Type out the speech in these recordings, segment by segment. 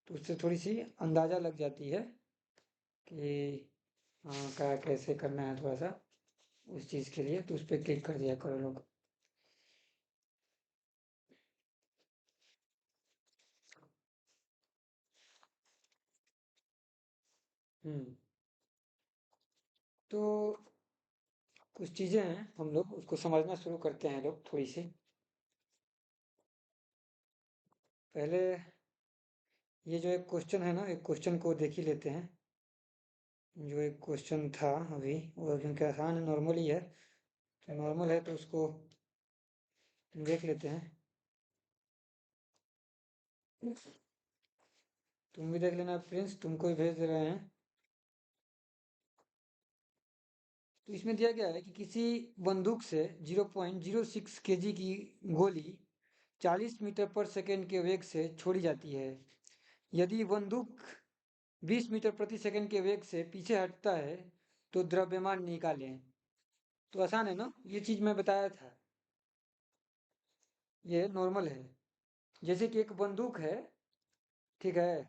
तो उससे थोड़ी सी अंदाजा लग जाती है कि हाँ क्या कैसे करना है थोड़ा सा उस चीज़ के लिए। तो उस पर क्लिक कर दिया करो लोग। हम्म। तो कुछ चीज़ें हैं, हम लोग उसको समझना शुरू करते हैं लोग थोड़ी सी। पहले ये जो एक क्वेश्चन है ना, एक क्वेश्चन को देख ही लेते हैं। जो एक क्वेश्चन था अभी, वो क्योंकि आसान है, नॉर्मल ही है, तो नॉर्मल है तो उसको देख लेते हैं। तुम भी देख लेना प्रिंस, तुमको भी भेज दे रहे हैं। तो इसमें दिया गया है कि किसी बंदूक से 0.06 केजी की गोली 40 मीटर पर सेकंड के वेग से छोड़ी जाती है। यदि बंदूक 20 मीटर प्रति सेकंड के वेग से पीछे हटता है तो द्रव्यमान निकालें। तो आसान है ना, ये चीज मैं बताया था। ये नॉर्मल है। जैसे कि एक बंदूक है, ठीक है।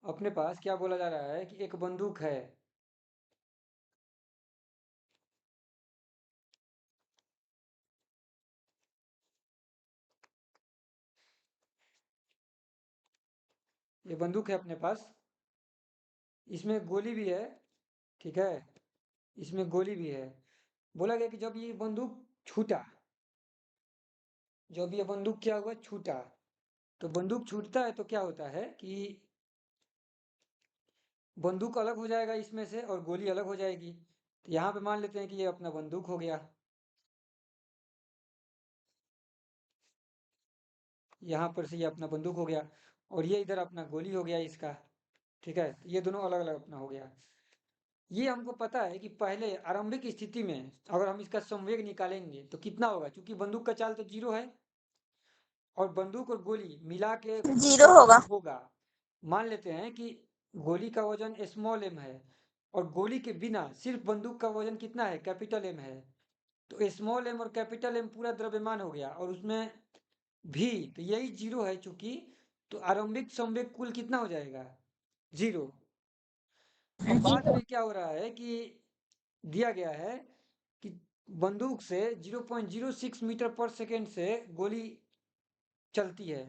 अपने पास क्या बोला जा रहा है कि एक बंदूक है। ये बंदूक है अपने पास, इसमें गोली भी है, ठीक है। इसमें गोली भी है। बोला गया कि जब ये बंदूक छूटा, जब ये बंदूक क्या हुआ, छूटा। तो बंदूक छूटता है तो क्या होता है कि बंदूक अलग हो जाएगा इसमें से और गोली अलग हो जाएगी। तो यहाँ पे मान लेते हैं कि ये अपना बंदूक हो गया, यहाँ पर से ये अपना बंदूक हो गया, और ये इधर अपना गोली हो गया इसका, ठीक है। तो ये दोनों अलग अलग अपना हो गया। ये हमको पता है कि पहले आरंभिक स्थिति में अगर हम इसका संवेग निकालेंगे तो कितना होगा, क्योंकि बंदूक का चाल तो 0 है और बंदूक और गोली मिला के जीरो उसका होगा। वजन होगा। मान लेते हैं कि गोली का वजन स्मॉल एम है और गोली के बिना सिर्फ बंदूक का वजन कितना है, कैपिटल एम है। तो स्मॉल एम और कैपिटल एम पूरा द्रव्यमान हो गया, और उसमें भी तो यही 0 है चूंकि। तो आरंभिक संवेग कुल कितना हो जाएगा, 0। अब बाद जीरो। में क्या हो रहा है कि दिया गया है कि बंदूक से 0.06 मीटर पर सेकेंड से गोली चलती है।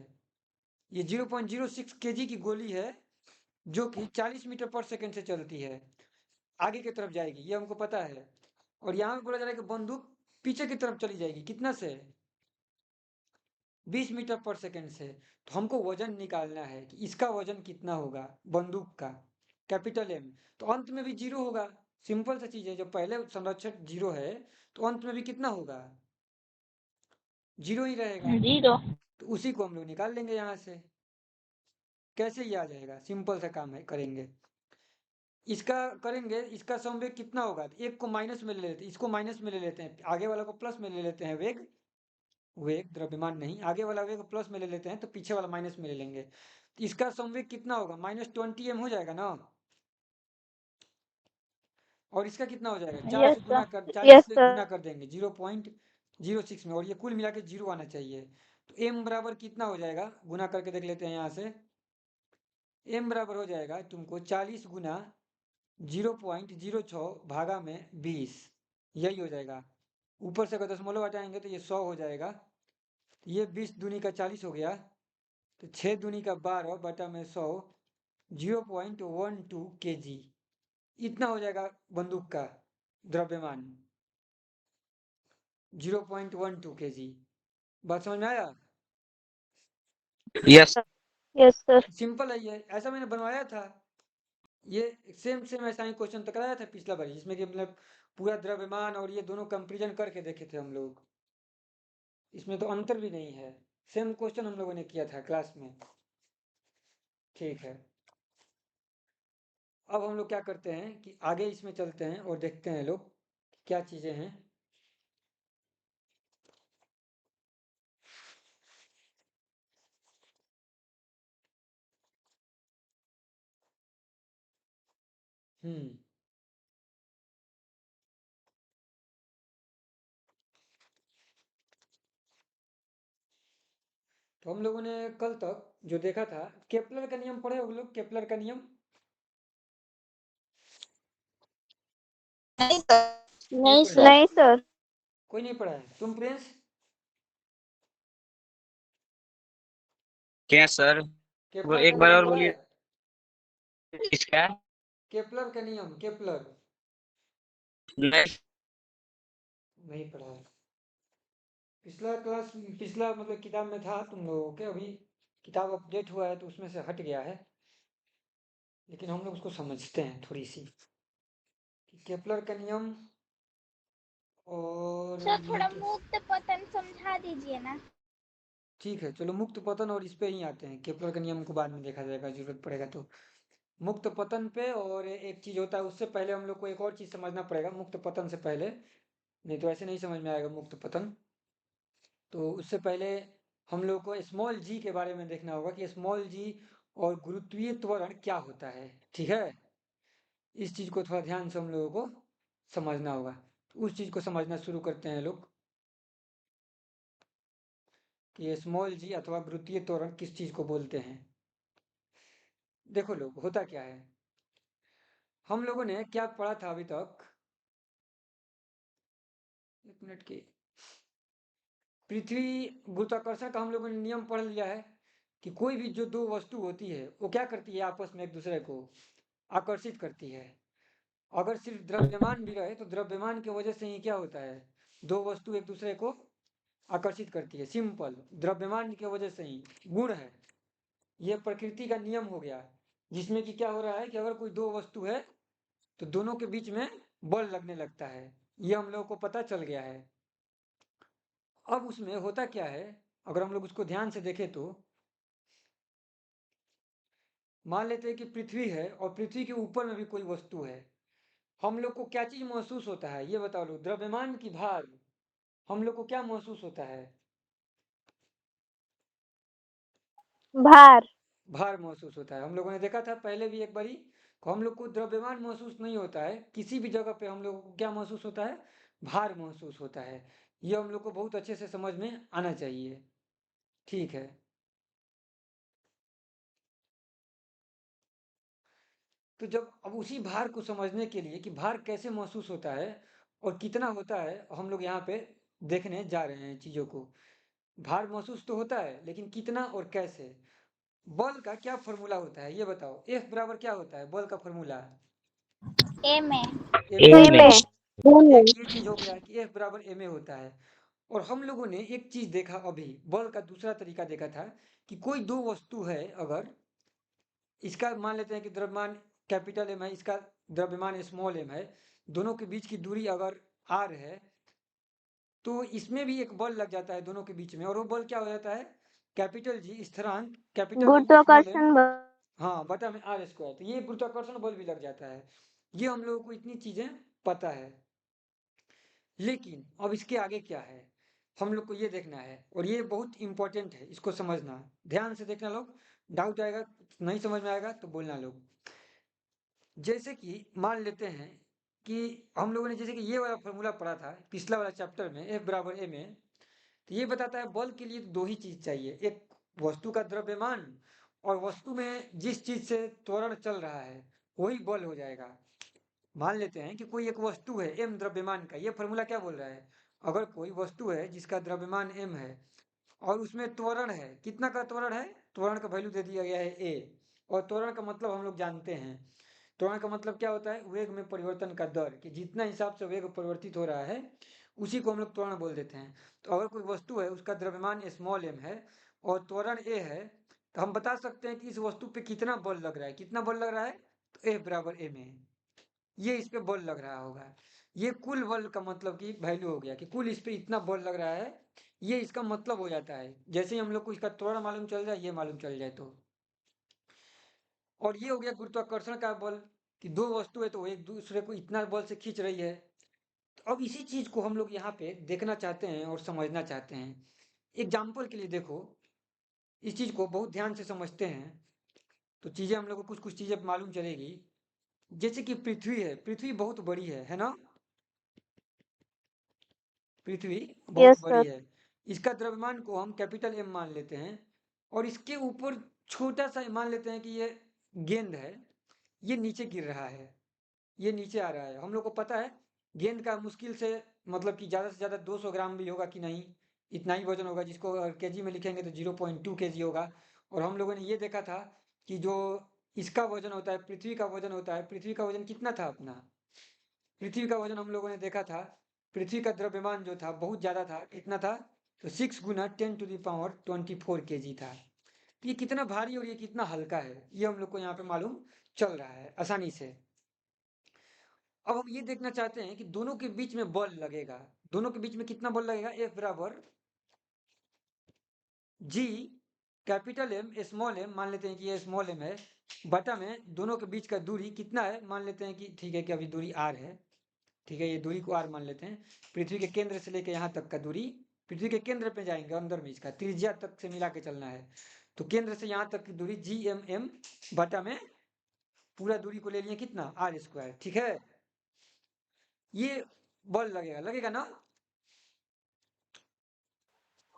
ये 0.06 केजी की गोली है जो कि 40 मीटर पर सेकेंड से चलती है, आगे की तरफ जाएगी, ये हमको पता है। और यहाँ पे बोला जा रहा है कि बंदूक पीछे की तरफ चली जाएगी, कितना से, 20 मीटर पर सेकेंड से। तो हमको वजन निकालना है कि इसका वजन कितना होगा बंदूक का, कैपिटल एम। तो अंत में भी 0 होगा। सिंपल सा चीज है, जब पहले संरक्षक 0 है तो अंत में भी कितना होगा, 0 ही रहेगा। जीरो। तो उसी को हम लोग निकाल लेंगे यहाँ से। कैसे ये आ जाएगा, सिंपल सा काम है, करेंगे। इसका करेंगे, इसका समवेग कितना होगा, तो एक को माइनस में ले लेते हैं, इसको माइनस में ले लेते हैं, आगे वाला को प्लस में ले लेते हैं, वेग, वेग द्रव्यमान नहीं, आगे वाला वेग प्लस में ले लेते हैं तो पीछे वाला माइनस में ले लेंगे। तो इसका समवेग कितना होगा, -20 m हो जाएगा ना। और इसका कितना हो जाएगा, चार यस से सर। गुना कर, यस 40 से सर। गुना कर देंगे 0.06 में, और ये कुल मिला के 0 आना चाहिए। तो m बराबर कितना हो जाएगा, गुना करके देख लेते हैं यहाँ से। m बराबर हो जाएगा तुमको 40 गुना 0.06 भागा में 20, यही हो जाएगा। ऊपर से अगर दशमलव हटाएंगे तो ये 100 हो जाएगा। ये 20 दूनी का 40 हो गया, तो 6 दूनी का 12 बटा में 100, 0.12 kg, इतना हो जाएगा बंदूक का द्रव्यमान, 0.12 kg। बात समझ में आया। Yes sir. Yes sir. Simple है ये, ऐसा मैंने बनवाया था। ये सेम सेम ऐसा ही क्वेश्चन टकराया था पिछला बार, जिसमें कि मतलब पूरा द्रव्यमान और ये दोनों कंपेरिजन करके देखे थे हम लोग। इसमें तो अंतर भी नहीं है, सेम क्वेश्चन हम लोगों ने किया था क्लास में। ठीक है। अब हम लोग क्या करते हैं कि आगे इसमें चलते हैं और देखते हैं लोग क्या चीज़ें हैं। हम्म। तो हम लोगों ने कल तक जो देखा था, केपलर का नियम पढ़े हो लोग? केपलर का नियम नहीं सर। नहीं पढ़े? नहीं सर। कोई नहीं पढ़ा है? तुम प्रिंस? क्या सर? वो केपलर का एक बार नियम और पढ़ा बोलिए। है? किसका? केपलर का नियम, केपलर नहीं। नहीं पढ़ा है? पिछला क्लास, पिछला मतलब किताब में था तुम लोगों के, अभी किताब अपडेट हुआ है तो उसमें से हट गया है, लेकिन हम लोग उसको समझते हैं थोड़ी सी कि केपलर का नियम। और सर ये थोड़ा क्या? मुक्त पतन समझा दीजिए ना। ठीक है, चलो मुक्त पतन और इस पे ही आते हैं। केपलर के नियम को बाद में देखा जाएगा, जरूरत पड़ेगा तो। मुक्त पतन पे, और एक चीज होता है उससे पहले हम लोग को एक और चीज समझना पड़ेगा मुक्त पतन से पहले, नहीं तो ऐसे नहीं समझ में आएगा मुक्त पतन। तो उससे पहले हम लोग को स्मॉल जी के बारे में देखना होगा कि स्मॉल जी और गुरुत्वीय त्वरण क्या होता है। ठीक है, इस चीज को थोड़ा ध्यान से हम लोगों को समझना होगा। तो उस चीज को समझना शुरू करते हैं लोग कि स्मॉल जी अथवा गुरुत्वीय त्वरण किस चीज को बोलते हैं। देखो लोग, होता क्या है, हम लोगों ने क्या पढ़ा था अभी तक? एक मिनट की, पृथ्वी गुरुत्वाकर्षण का हम लोगों ने नियम पढ़ लिया है कि कोई भी जो दो वस्तु होती है वो क्या करती है, आपस में एक दूसरे को आकर्षित करती है। अगर सिर्फ द्रव्यमान भी रहे तो द्रव्यमान की वजह से ही क्या होता है, दो वस्तु एक दूसरे को आकर्षित करती है। सिंपल, द्रव्यमान की वजह से ही, गुण है, यह प्रकृति का नियम हो गया, जिसमें कि क्या हो रहा है कि अगर कोई दो वस्तु है तो दोनों के बीच में बल लगने लगता है। ये हम लोगों को पता चल गया है। अब उसमें होता क्या है, अगर हम लोग उसको ध्यान से देखें तो मान लेते हैं कि पृथ्वी है और पृथ्वी के ऊपर में भी कोई वस्तु है। हम लोग को क्या चीज महसूस होता है ये बताओ लोग? द्रव्यमान की भार हम लोग को क्या महसूस होता है? भार। भार महसूस होता है। हम लोगों ने देखा था पहले भी एक बारी कि हम लोग को द्रव्यमान महसूस नहीं होता है, किसी भी जगह पे हम लोगों को क्या महसूस होता है, भार महसूस होता है। ये हम लोग को बहुत अच्छे से समझ में आना चाहिए। ठीक है, तो जब अब उसी भार को समझने के लिए कि भार कैसे महसूस होता है और कितना होता है, हम लोग यहाँ पे देखने जा रहे हैं चीजों को। भार महसूस तो होता है, लेकिन कितना और कैसे? बल का क्या फॉर्मूला होता है ये बताओ? एफ बराबर क्या होता है बल का फॉर्मूला? ए में। एम ए होता है। तो में। एक ये चीज हो गया कि एफ बराबर एम ए होता है। और हम लोगों ने एक चीज देखा अभी, बल का दूसरा तरीका देखा था कि कोई दो वस्तु है, अगर इसका मान लेते हैं कि द्रव्यमान कैपिटल एम है, इसका द्रव्यमान स्मॉल एम है, दोनों के बीच की दूरी अगर आर है, तो इसमें भी एक बल लग जाता है दोनों के बीच में, और वो बल क्या हो जाता है, कैपिटल जी स्थिरांक कैपिटल एम स्मॉल एम, गुरुत्वाकर्षण बल। हाँ बटा में आर स्क्वायर, तो ये गुरुत्वाकर्षण बल भी लग जाता है। ये हम लोगों को इतनी चीजें पता है। लेकिन अब इसके आगे क्या है, हम लोग को ये देखना है, और ये बहुत इंपॉर्टेंट है, इसको समझना। ध्यान से देखना लोग, डाउट आएगा, नहीं समझ में आएगा तो बोलना लोग। जैसे कि मान लेते हैं कि हम लोगों ने जैसे कि ये वाला फॉर्मूला पढ़ा था पिछला वाला चैप्टर में, एफ बराबर ए में, तो ये बताता है बल के लिए दो ही चीज चाहिए, एक वस्तु का द्रव्यमान, और वस्तु में जिस चीज से त्वरण चल रहा है वही बल हो जाएगा। मान लेते हैं कि कोई एक वस्तु है एम द्रव्यमान का, ये फॉर्मूला क्या बोल रहा है, अगर कोई वस्तु है जिसका द्रव्यमान एम है और उसमें त्वरण है, कितना का त्वरण है, त्वरण का वैल्यू दे दिया गया है ए, और त्वरण का मतलब हम लोग जानते हैं, त्वरण का मतलब क्या होता है, वेग में परिवर्तन का दर, कि जितना हिसाब से वेग परिवर्तित हो रहा है उसी को हम लोग त्वरण बोल देते हैं। तो अगर कोई वस्तु है उसका द्रव्यमान स्मॉल एम है और त्वरण ए है, तो हम बता सकते हैं कि इस वस्तु पे कितना बल लग रहा है, कितना बल लग रहा है, तो एफ बराबर एम है, ये इस पे बल लग रहा होगा। ये कुल बल का मतलब की वैल्यू हो गया कि कुल इस पे इतना बल लग रहा है, ये इसका मतलब हो जाता है। जैसे ही हम लोग को इसका त्वरण मालूम चल जाए, ये मालूम चल जाए तो। और ये हो गया गुरुत्वाकर्षण का बल, कि दो वस्तु है तो वो एक दूसरे को इतना बल से खींच रही है। तो अब इसी चीज को हम लोग यहाँ पे देखना चाहते हैं और समझना चाहते हैं। एग्जाम्पल के लिए देखो, इस चीज को बहुत ध्यान से समझते हैं तो चीजें हम लोग को कुछ कुछ चीजें मालूम चलेगी। जैसे कि पृथ्वी है, पृथ्वी बहुत बड़ी है ना? पृथ्वी बहुत यस बड़ी सर। है, इसका द्रव्यमान को हम कैपिटल एम मान लेते हैं, और इसके ऊपर छोटा सा मान लेते हैं कि ये गेंद है, ये नीचे गिर रहा है, ये नीचे आ रहा है। हम लोग को पता है गेंद का मुश्किल से मतलब कि ज़्यादा से ज़्यादा 200 ग्राम भी होगा कि नहीं, इतना ही वजन होगा, जिसको अगर केजी में लिखेंगे तो 0.2 केजी होगा। और हम लोगों ने ये देखा था कि जो इसका वजन होता है, पृथ्वी का वजन होता है, पृथ्वी का वजन कितना था अपना, पृथ्वी का वजन हम लोगों ने देखा था, पृथ्वी का द्रव्यमान जो था बहुत ज़्यादा था, कितना था, तो 6 गुना 10⁻24 केजी था। ये कितना भारी और ये कितना हल्का है, ये हम लोग को यहाँ पे मालूम चल रहा है आसानी से। अब हम ये देखना चाहते हैं कि दोनों के बीच में बल लगेगा, दोनों के बीच में कितना बल लगेगा, F बराबर G capital M small m, मान लेते हैं कि ये स्मॉल m है, बटा में दोनों के बीच का दूरी कितना है, मान लेते हैं कि ठीक है कि अभी दूरी r है, ठीक है, ये दूरी को r मान लेते हैं। पृथ्वी के केंद्र से लेकर यहाँ तक का दूरी, पृथ्वी के केंद्र पे जाएंगे अंदर में, इसका त्रिज्या तक से मिला के चलना है, तो केंद्र से यहाँ तक की दूरी GMM बटा में पूरा दूरी को ले लिए कितना, r², ठीक है। ये बल लगेगा, लगेगा ना।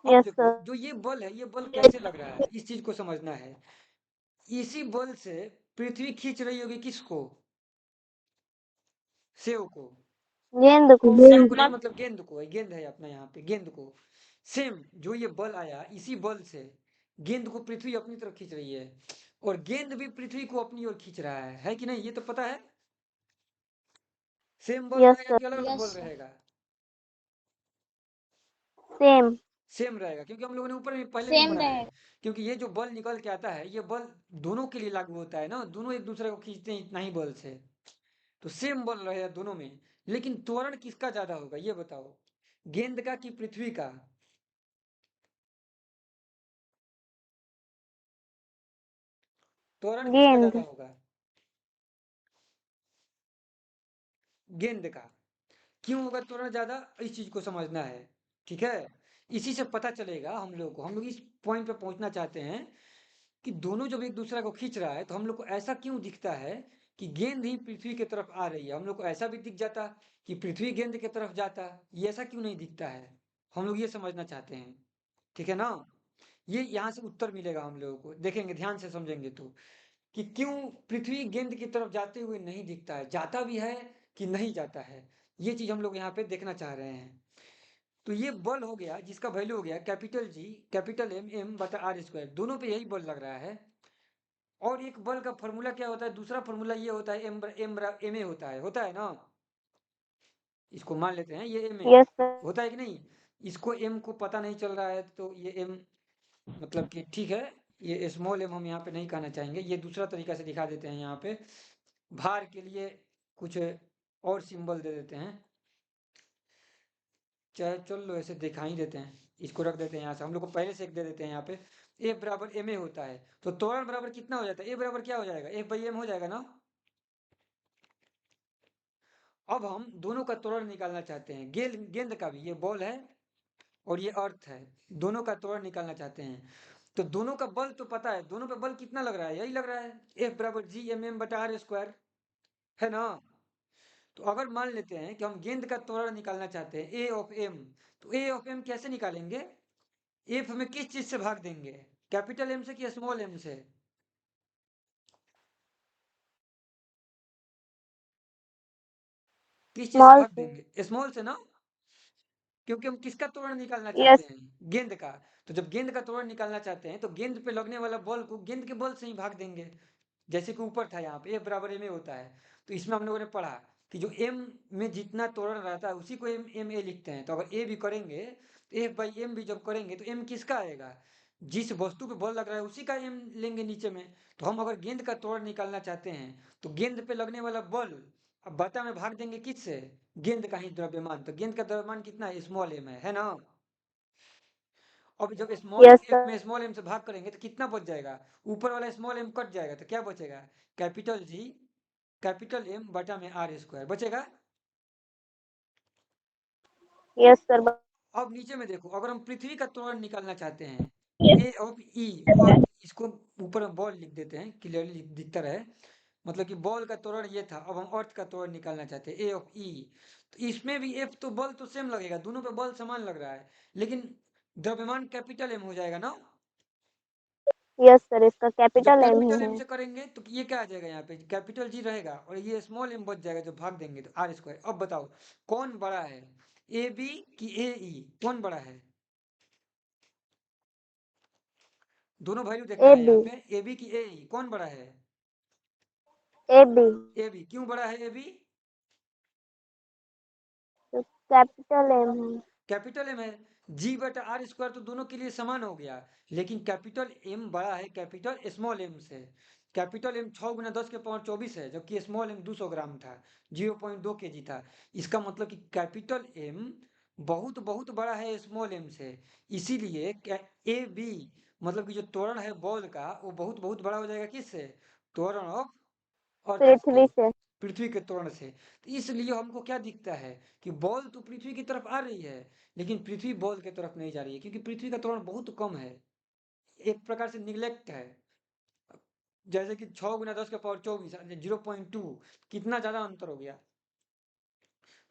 अब यस देखो सर। जो ये बल है, ये बल कैसे लग रहा है, इस चीज को समझना है। इसी बल से पृथ्वी खींच रही होगी किसको, सेव को, गेंद को। सेव को नहीं, मतलब गेंद को, गेंद है अपना यहाँ पे, गेंद को। सेम जो ये बल आया, इसी बल से गेंद को पृथ्वी अपनी तरफ खींच रही है, और गेंद भी पृथ्वी को अपनी ओर खींच रहा है कि नहीं, ये तो पता है। सेम बल यस रहेगा सर। कि अलग अलग बल रहेगा, सेम। सेम रहेगा, क्योंकि हम लोगों ने ऊपर में पहले नहीं सेम पढ़ा है। रहेगा। क्योंकि ये जो बल निकल के आता है, ये बल दोनों के लिए लागू होता है ना, दोनों एक दूसरे को खींचते हैं इतना ही बल से, तो सेम बल रहेगा दोनों में। लेकिन त्वरण किसका ज्यादा होगा ये बताओ, गेंद का कि पृथ्वी का, त्वरण किसका ज्यादा गेंद। होगा, गेंद का। क्यों होगा त्वरण ज्यादा, इस चीज को समझना है, ठीक है। इसी से पता चलेगा हम लोग को, हम लोग इस पॉइंट पे पहुंचना चाहते हैं कि दोनों जब एक दूसरे को खींच रहा है तो हम लोग को ऐसा क्यों दिखता है कि गेंद ही पृथ्वी की तरफ आ रही है, हम लोग को ऐसा भी दिख जाता कि पृथ्वी गेंद की तरफ जाता, ये ऐसा क्यों नहीं दिखता है, हम लोग ये समझना चाहते हैं, ठीक है ना। ये यहाँ से उत्तर मिलेगा हम लोगों को, देखेंगे ध्यान से समझेंगे तो, कि क्यों पृथ्वी गेंद की तरफ जाते हुए नहीं दिखता है, जाता भी है कि नहीं जाता है, ये चीज हम लोग यहाँ पे देखना चाह रहे हैं। तो ये बल हो गया जिसका वैल्यू हो गया कैपिटल G कैपिटल M बटा r², दोनों पे यही बल लग रहा है। और एक बल का फॉर्मूला क्या होता है, दूसरा फॉर्मूला ये होता है एम ए होता है ना, इसको मान लेते हैं ये एम ए यस सर। होता है कि नहीं। इसको एम को पता नहीं चल रहा है तो ये एम मतलब कि ठीक है, ये स्मॉल एम हम यहाँ पे नहीं कहना चाहेंगे, ये दूसरा तरीका से दिखा देते हैं, यहाँ पे भार के लिए कुछ और सिंबल दे देते हैं, चाहे चल लो ऐसे दिखा ही देते हैं, इसको रख देते हैं यहाँ से, हम लोग को पहले से एक दे देते हैं यहाँ पे, ए बराबर एम ए होता है, तो त्वरण बराबर कितना हो जाता है, ए बराबर क्या हो जाएगा, एफ बाई एम हो जाएगा ना। अब हम दोनों का त्वरण निकालना चाहते हैं, गेंद का भी, ये बॉल है और ये अर्थ है, दोनों का त्वरण निकालना चाहते हैं। तो दोनों का बल तो पता है, दोनों पे बल कितना लग रहा है, यही लग रहा है, F बराबर GMM बटा r², है ना। तो अगर मान लेते हैं कि हम गेंद का त्वरण निकालना चाहते हैं A ऑफ M, तो A ऑफ M कैसे निकालेंगे, F में किस चीज से भाग देंगे, कैपिटल M से कि स्मॉल m से, किस चीज से स्मॉल भाग से। देंगे, स्मॉल से ना, क्योंकि हम किसका त्वरण निकालना चाहते यस। हैं, गेंद का। तो जब गेंद का त्वरण निकालना चाहते हैं तो गेंद पे लगने वाला बॉल को गेंद के बल से ही भाग देंगे, जैसे कि ऊपर था यहाँ पे F बराबर एम ए होता है, तो इसमें हम लोगों ने पढ़ा कि जो M में जितना त्वरण रहता है उसी को एम ए लिखते हैं, तो अगर ए भी करेंगे तो F बाई एम भी जब करेंगे तो M किसका आएगा, जिस वस्तु पे बल लग रहा है उसी का M लेंगे नीचे में। तो हम अगर गेंद का त्वरण निकालना चाहते हैं तो गेंद पे लगने वाला बल अब बटा में भाग देंगे किससे, गेंद का ही द्रव्यमान, तो गेंद का द्रव्यमान कितना है, स्मॉल m है ना। अब जब स्मॉल यस एफ में सर। स्मॉल m से भाग करेंगे तो कितना बच जाएगा, ऊपर वाला स्मॉल m कट जाएगा तो क्या बचेगा, कैपिटल G कैपिटल M बटा में r² बचेगा। Yes sir. अब नीचे में देखो, अगर हम पृथ्वी का त्वरण निकालना चाहते हैं, यस। ए ऑफ ई अर्थ, इसको ऊपर में बॉल लिख देते हैं क्लियरली दिखता रहे, मतलब कि बॉल का त्वरण ये था, अब हम अर्थ का त्वरण निकालना चाहते हैं ए ऑफ ई, तो इसमें भी एफ तो बल तो सेम लगेगा, दोनों पे बल समान लग रहा है, लेकिन द्रव्यमान कैपिटल M हो जाएगा ना। यस सर, इसका जब कैपिटल एम ही कैपिटल एम है। से करेंगे तो ये क्या आ जाएगा, यहाँ पे कैपिटल जी रहेगा और ये स्मॉल एम बच जाएगा, जो भाग देंगे तो आर स्क्वायर। अब बताओ कौन बड़ा है, ए बी कि ए ई, कौन बड़ा है? दोनों वैल्यू देखना ए है बी। यहाँ पे, ए बी की ए ई, कौन बड़ा है? A B. A B. क्यों बड़ा है ए बी? तो कैपिटल एम है। कैपिटल एम है। जी बटा आर स्क्वायर तो दोनों के लिए समान हो गया, लेकिन कैपिटल एम बड़ा है कैपिटल स्मॉल एम से। कैपिटल एम 6 गुना 10 के पावर 24 है, जबकि स्मॉल एम 200 ग्राम था, 0.2 kg था। इसका मतलब कि कैपिटल एम बहुत बहुत बड़ा है स्मॉल एम से। इसीलिए ए बी मतलब कि जो त्वरण है बॉल का, वो बहुत बहुत बड़ा हो जाएगा किससे? त्वरण ऑफ अर्थ से, पृथ्वी से। पृथ्वी के त्वरण से। तो इसलिए हमको क्या दिखता है कि बॉल तो पृथ्वी की तरफ आ रही है, लेकिन पृथ्वी बॉल की तरफ नहीं जा रही है, क्योंकि पृथ्वी का त्वरण बहुत कम है, एक प्रकार से निग्लेक्ट है। जैसे कि 6 गुना 10 के पावर 24, 0.2, कितना ज्यादा अंतर हो गया।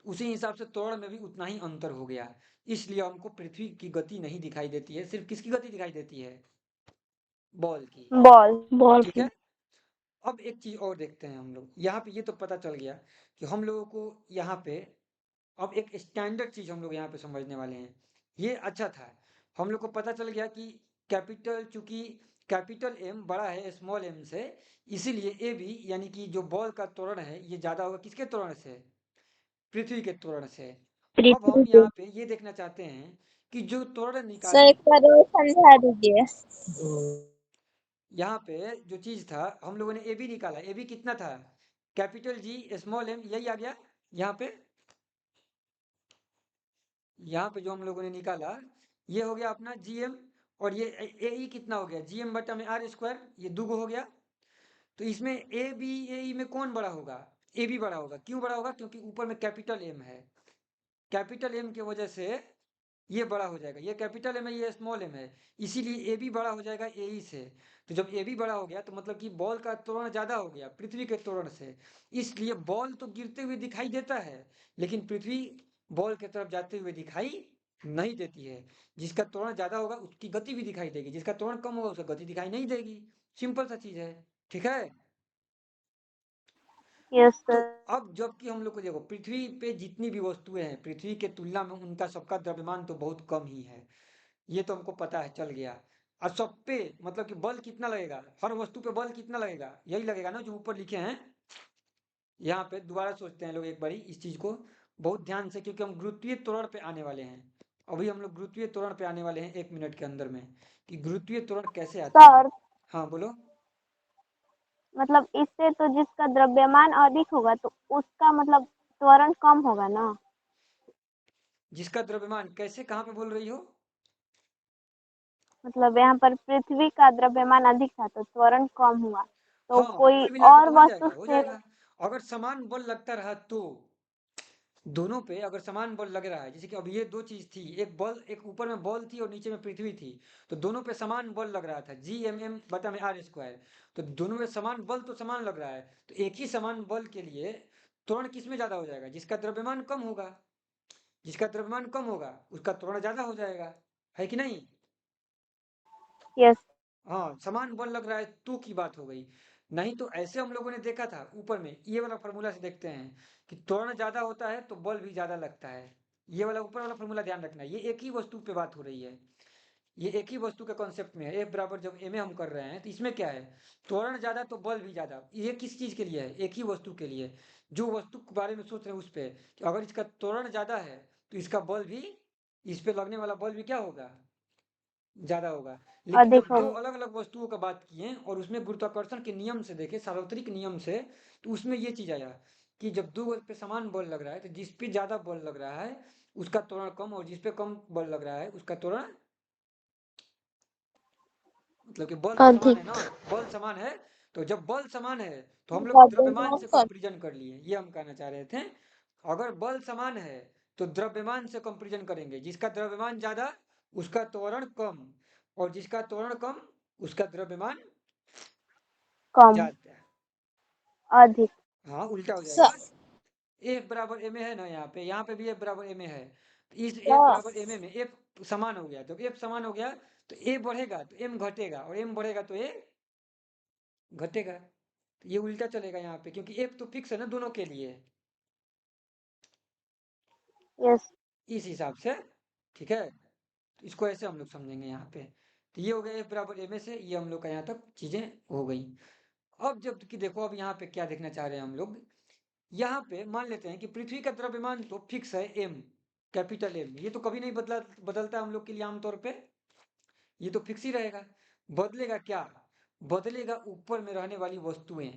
उसी हिसाब से त्वरण में भी उतना ही अंतर हो गया। इसलिए हमको पृथ्वी की गति नहीं दिखाई देती है, सिर्फ किसकी गति दिखाई देती है? बॉल की। बॉल ठीक की। है। अब एक चीज और देखते हैं हम लोग यहाँ पे। ये तो पता चल गया कि हम लोगों को यहाँ पे अब एक स्टैंडर्ड चीज हम लोग यहाँ पे समझने वाले हैं। ये अच्छा था, हम लोग को पता चल गया कि कैपिटल, चूंकि कैपिटल एम बड़ा है स्मॉल एम से, इसीलिए ए बी यानी कि जो बॉल का त्वरण है ये ज्यादा होगा किसके त्वरण से? पृथ्वी के त्वरण से। अब पृथ्वी हम से। यहाँ पे ये देखना चाहते हैं कि जो त्वरण सर निकाले, एक बार और समझा दीजिए। यहाँ पे जो चीज था हम लोगों ने ए बी निकाला, ए बी कितना था? कैपिटल जी स्मॉल एम, यही आ गया यहाँ पे। यहाँ पे जो हम लोगों ने निकाला ये हो गया अपना जीएम, और ये ए ई कितना हो गया? जीएम बटा में आर स्क्वायर, ये दो हो गया। तो इसमें ए बी ए ई में कौन बड़ा होगा? ए बी बड़ा होगा। क्यों बड़ा होगा? क्योंकि ऊपर में कैपिटल एम है, कैपिटल एम की वजह से ये बड़ा हो जाएगा। ये कैपिटल एम है, ये स्मॉल एम है, इसीलिए ए बी बड़ा हो जाएगा ए ई से। तो जब ए बी बड़ा हो गया तो मतलब कि बॉल का त्वरण ज्यादा हो गया पृथ्वी के त्वरण से। इसलिए बॉल तो गिरते हुए दिखाई देता है, लेकिन पृथ्वी बॉल की तरफ जाते हुए दिखाई नहीं देती है। जिसका त्वरण ज्यादा होगा उसकी गति भी दिखाई देगी, जिसका त्वरण कम होगा उसका गति दिखाई नहीं देगी। सिंपल सा चीज है। ठीक है। यस तो सर। अब जबकि हम लोग को देखो पृथ्वी पे जितनी भी वस्तुएं हैं, पृथ्वी के तुलना में उनका सबका द्रव्यमान तो बहुत कम ही है। ये तो हमको पता है, चल गया। और सब पे मतलब कि बल कितना लगेगा, हर वस्तु पे बल कितना लगेगा, यही लगेगा ना जो ऊपर लिखे हैं। यहाँ पे दोबारा सोचते हैं लोग एक बारी इस चीज को बहुत ध्यान से, क्योंकि हम गुरुत्वीय त्वरण पे आने वाले हैं। अभी हम लोग गुरुत्वीय त्वरण पे आने वाले हैं 1 मिनट के अंदर में, कि गुरुत्वीय त्वरण कैसे आता है। सर हाँ बोलो। मतलब इससे तो जिसका द्रव्यमान अधिक होगा तो उसका मतलब त्वरण कम होगा ना। जिसका द्रव्यमान कैसे, कहाँ पे बोल रही हो? मतलब यहाँ पर पृथ्वी का द्रव्यमान अधिक था तो त्वरण कम हुआ, तो हाँ, कोई कुल मिला के और तो हो वस्तु जाएगा, हो से। जाएगा। अगर समान बल लगता रहा तो, दोनों पे अगर समान बल लग रहा है, जैसे कि अब ये दो चीज थी, एक बल, एक ऊपर में बॉल थी और नीचे में पृथ्वी थी, तो दोनों पे समान बल लग रहा था, जी एम एम बटा में आर स्क्वायर। तो दोनों में समान बल तो समान लग रहा है, तो एक ही समान बल के लिए त्वरण किस में ज्यादा हो जाएगा? जिसका द्रव्यमान कम होगा। जिसका द्रव्यमान कम होगा उसका त्वरण ज्यादा हो जाएगा, है कि नहीं? यस। हाँ, समान बल लग रहा है तो की बात हो गई। नहीं तो ऐसे हम लोगों ने देखा था ऊपर में, ये वाला फॉर्मूला से देखते हैं कि त्वरण ज्यादा होता है तो बल भी ज्यादा लगता है। ये वाला ऊपर वाला फॉर्मूला ध्यान रखना, ये एक ही वस्तु पे बात हो रही है। ये एक ही वस्तु के कॉन्सेप्ट में है। एफ बराबर जब एम ए हम कर रहे हैं तो इसमें क्या है? त्वरण ज्यादा तो बल भी ज्यादा। ये किस चीज के लिए है? एक ही वस्तु के लिए। जो वस्तु के बारे में सोच रहे हैं उस पे, कि अगर इसका त्वरण ज्यादा है तो इसका बल भी, इस पे लगने वाला बल भी क्या होगा? ज्यादा होगा। लेकिन अधिक जब दो होगा। अलग अलग वस्तुओं का बात किए और उसमें गुरुत्वाकर्षण के नियम से देखे, सार्वत्रिक नियम से, तो उसमें ये चीज आया कि जब दो पे समान बल लग रहा है तो जिस पे ज्यादा बल लग रहा है उसका त्वरण कम, और जिस पे कम बल लग रहा है उसका त्वरण, मतलब कि बल तो समान है ना, अधिक। बल समान है। तो जब बल समान है तो हम लोग द्रव्यमान से कंपेरिजन कर लिए, ये हम कहना चाह रहे थे। अगर बल समान है तो द्रव्यमान से कंपेरिजन करेंगे, जिसका द्रव्यमान ज्यादा उसका त्वरण कम, और जिसका त्वरण कम उसका द्रव्यमान कम। ज्यादा। अधिक। हाँ, उल्टा हो जाएगा। एफ बराबर एम ए है ना, यहाँ पे भी एफ बराबर एम ए है। तो इस एफ बराबर एम ए में एफ समान हो गया, जब एफ समान हो गया तो ए बढ़ेगा तो एम घटेगा, और एम बढ़ेगा तो ए घटेगा। तो ये उल्टा चलेगा यहाँ पे, क्योंकि एफ तो फिक्स है ना दोनों के लिए, यस। इस हिसाब से। ठीक है, तो इसको ऐसे हम लोग समझेंगे यहाँ पे। तो ये हो गया एफ बराबर एम ए से, ये हम लोग का यहाँ तक चीजें हो गई। अब जब कि देखो, अब यहाँ पे क्या देखना चाह रहे हैं हम लोग, यहाँ पे मान लेते हैं कि पृथ्वी का द्रव्यमान तो फिक्स है एम, कैपिटल एम, ये तो कभी नहीं बदलता हम लोग के लिए आमतौर पे, ये तो फिक्स ही रहेगा। बदलेगा क्या? बदलेगा ऊपर में रहने वाली वस्तुएं।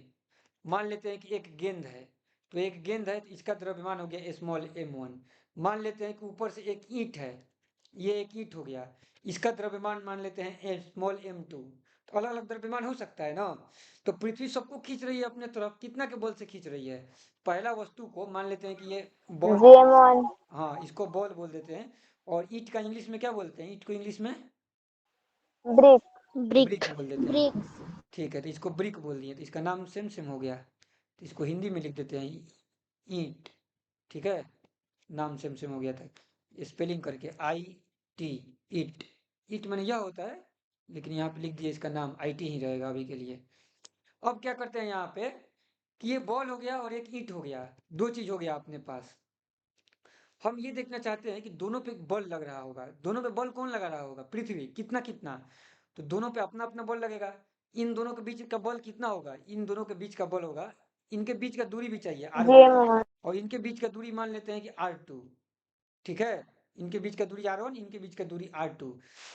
मान लेते हैं कि एक गेंद है, तो एक गेंद है तो इसका द्रव्यमान हो गया स्मॉल m1। मान लेते हैं कि ऊपर से एक ईंट है, ये एक ईंट हो गया, इसका द्रव्यमान मान लेते हैं स्मॉल m2। तो अलग अलग द्रव्यमान हो सकता है ना। तो पृथ्वी सबको खींच रही है अपने तरफ, कितना के बल से खींच रही है? पहला वस्तु को मान लेते हैं कि ये बॉल, GM1। हाँ इसको बॉल बोल देते हैं। और ईंट का इंग्लिश में क्या बोलते हैं? ईंट को इंग्लिश में ब्रिक। ब्रिक बोल देते हैं। ठीक है, तो इसको ब्रिक बोल दिए, तो इसका नाम सेम सेम हो गया, तो इसको हिंदी में लिख देते हैं ईंट। ठीक है, नाम सेम सेम हो गया था, स्पेलिंग करके IT, ईट। ईट मैंने यह होता है, लेकिन यहाँ पे लिख दिए, इसका नाम IT ही रहेगा अभी के लिए। अब क्या करते हैं यहाँ पे कि ये बॉल हो गया और एक ईंट हो गया, दो चीज हो गया अपने पास। हम ये देखना चाहते हैं कि दोनों पे बल लग रहा होगा, दोनों पे बल कौन लगा रहा होगा? पृथ्वी। कितना कितना? तो दोनों पे अपना अपना बल लगेगा। इन दोनों के बीच का बल कितना होगा? इन दोनों के बीच का बल होगा, इनके बीच का दूरी भी चाहिए R1, GM1। और इनके बीच का दूरी मान लेते हैं कि R2। ठीक है, इनके बीच का दूरी R1, इनके बीच का दूरी R2।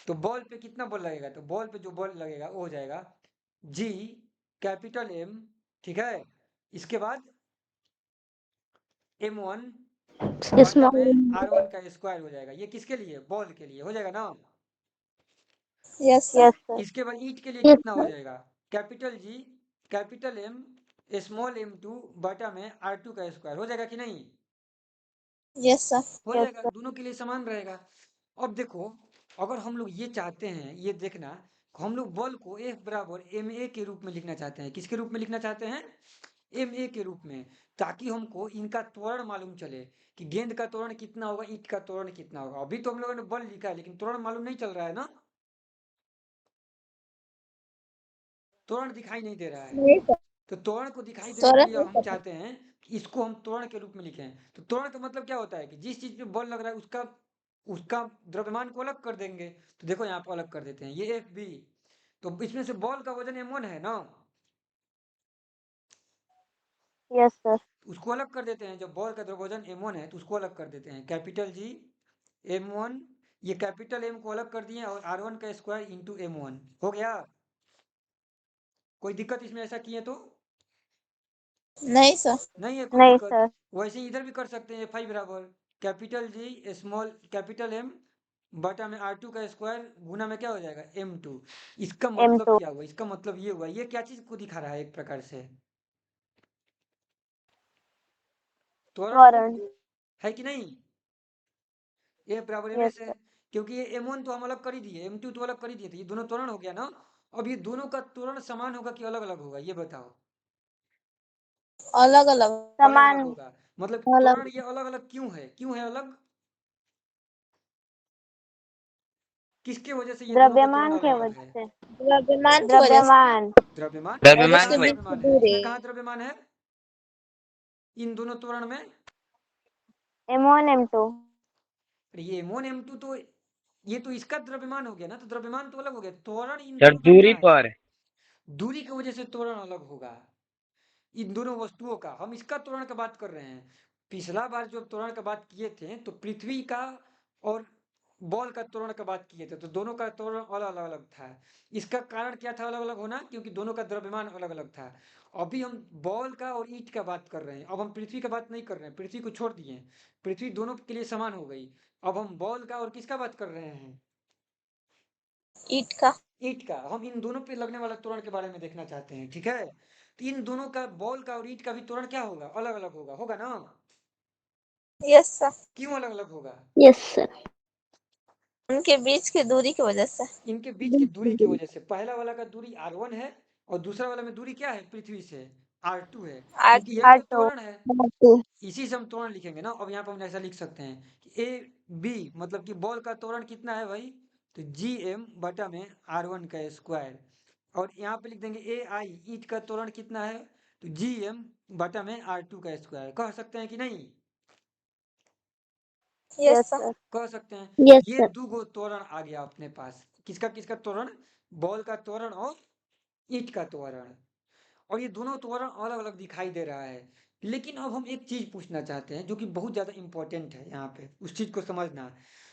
तो बॉल पे कितना बल लगेगा? तो बॉल पे जो बल लगेगा वो हो जाएगा G कैपिटल M। ठीक है, इसके बाद M1 बटा में R1 का स्क्वायर हो जाएगा। ये किसके लिए? बॉल के लिए हो जाएगा ना। Yes sir. इसके बाद ईंट के लिए कितना हो जाएगा? Capital G capital M small m2 बटा में R2 का स्क्वायर हो जाएगा कि नहीं? Yes sir. हो जाएगा, दोनों के लिए समान रहेगा। अब देखो, अगर हम लोग ये चाहते हैं, ये देखना, हम लोग बल को F बराबर ma के रूप में लिखना चाहते हैं। किसके रूप में लिखना चाहते हैं? ma के रूप में, ताकि हमको इनका त्वरण मालूम चले कि गेंद का त्वरण कितना होगा, ईंट का त्वरण कितना होगा। अभी तो हम लोगों ने बल लिखा है, लेकिन त्वरण मालूम नहीं चल रहा है ना, त्वरण दिखाई नहीं दे रहा है। नहीं सर। तो त्वरण को दिखाई देने के सर लिए हम चाहते हैं कि इसको हम त्वरण के रूप में लिखें। तो त्वरण का मतलब क्या होता है कि जिस चीज पे बल लग रहा है उसका उसका द्रव्यमान को अलग कर देंगे। तो देखो यहाँ पर अलग कर देते हैं, ये FB, तो इसमें से बॉल का वजन m1 है ना, यस सर। उसको अलग कर देते हैं। जब बॉल का वजन m1 है तो उसको अलग कर देते हैं, कैपिटल G m1, ये कैपिटल M को अलग कर दिए, और R1 का स्क्वायर इंटू m1 हो गया। कोई दिक्कत इसमें ऐसा किए तो? नहीं सर। नहीं है कोई नहीं दिक्कत। सर। वैसे ही इधर भी कर सकते हैं, FI बराबर capital G small capital M बटा में R2 का स्क्वायर गुना में क्या हो जाएगा? M2। इसका मतलब M2। क्या हुआ? इसका मतलब ये हुआ, ये क्या चीज को दिखा रहा है? एक प्रकार से त्वरण को, त्वरण। है कि नहीं? ए बराबर एम यस एस है, सर। क्योंकि ये M1 तो हम अलग कर ही दिए, M2 तो अलग कर ही दिए थे, ये दोनों त्वरण हो गया ना। अब ये दोनों का त्वरण समान होगा कि अलग अलग होगा, ये बताओ? अलग अलग। अलग अलग समान। होगा। मतलब अलग। त्वरण ये अलग अलग क्यों है? क्यों है अलग? किसके वजह से ये दोनों का त्वरण द्रव्यमान अलग के अलग वजह है? से। द्रव्यमान। द्रव्यमान। और ये द्रव्यमान इसके कहाँ के बीच की द्रव्यमान है? दूरी। इसमें कहाँ द्रव्यमान है इन दोनों त्वरण में? M1 M2। अरे ये M1 M2 तो ये तो इसका द्रव्यमान हो गया ना, तो द्रव्यमान तो अलग हो गया, त्वरण इन सर दोनों का दूरी क्या है? पर। दूरी की वजह से त्वरण अलग होगा इन दोनों वस्तुओं का। हम इसका त्वरण का बात कर रहे हैं। पिछला बार जो त्वरण का बात किए थे तो पृथ्वी का और बॉल का त्वरण का बात किए थे, तो दोनों का त्वरण अलग अलग था। इसका कारण क्या था अलग अलग होना? क्योंकि दोनों का द्रव्यमान अलग अलग था। अभी हम बॉल का और ईंट का बात कर रहे हैं, अब हम पृथ्वी का बात नहीं कर रहे हैं, पृथ्वी को छोड़ दिए, पृथ्वी दोनों के लिए समान हो गई। अब हम बॉल का और किसका बात कर रहे हैं? ईट का। ईंट का। हम इन दोनों पे लगने वाला त्वरण के बारे में देखना चाहते हैं। ठीक है, तो इन दोनों का, बॉल का और ईंट का भी त्वरण क्या होगा? अलग अलग होगा, होगा ना? Yes sir. क्यों अलग अलग होगा? Yes sir. उनके बीच की दूरी की वजह से। इनके बीच की दूरी की वजह से। पहला वाला का दूरी R1 है, और दूसरा वाला में दूरी क्या है पृथ्वी से? R2 है, क्योंकि यही तो R2। त्वरण है। इसी से हम त्वरण लिखेंगे ना। अब यहाँ पर हम ऐसा लिख सकते हैं कि AB मतलब कि बॉल का त्वरण कितना है भाई? तो GM/R1 का स्क्वायर। और यहाँ पे लिख देंगे AI ईंट का त्वरण कितना है, तो GM/R2 का स्क्वायर। कह सकते हैं कि नहीं? Yes yes sir. सर। कह सकते हैं। यस ये सर। 2 त्वरण आ गया अपने पास। किसका किसका त्वरण? बॉल का त्वरण और ईंट का त्वरण। और ये दोनों त्वरण अलग अलग दिखाई दे रहा है। लेकिन अब हम एक चीज पूछना चाहते हैं जो कि बहुत ज्यादा इंपॉर्टेंट है यहाँ पे, उस चीज को समझना।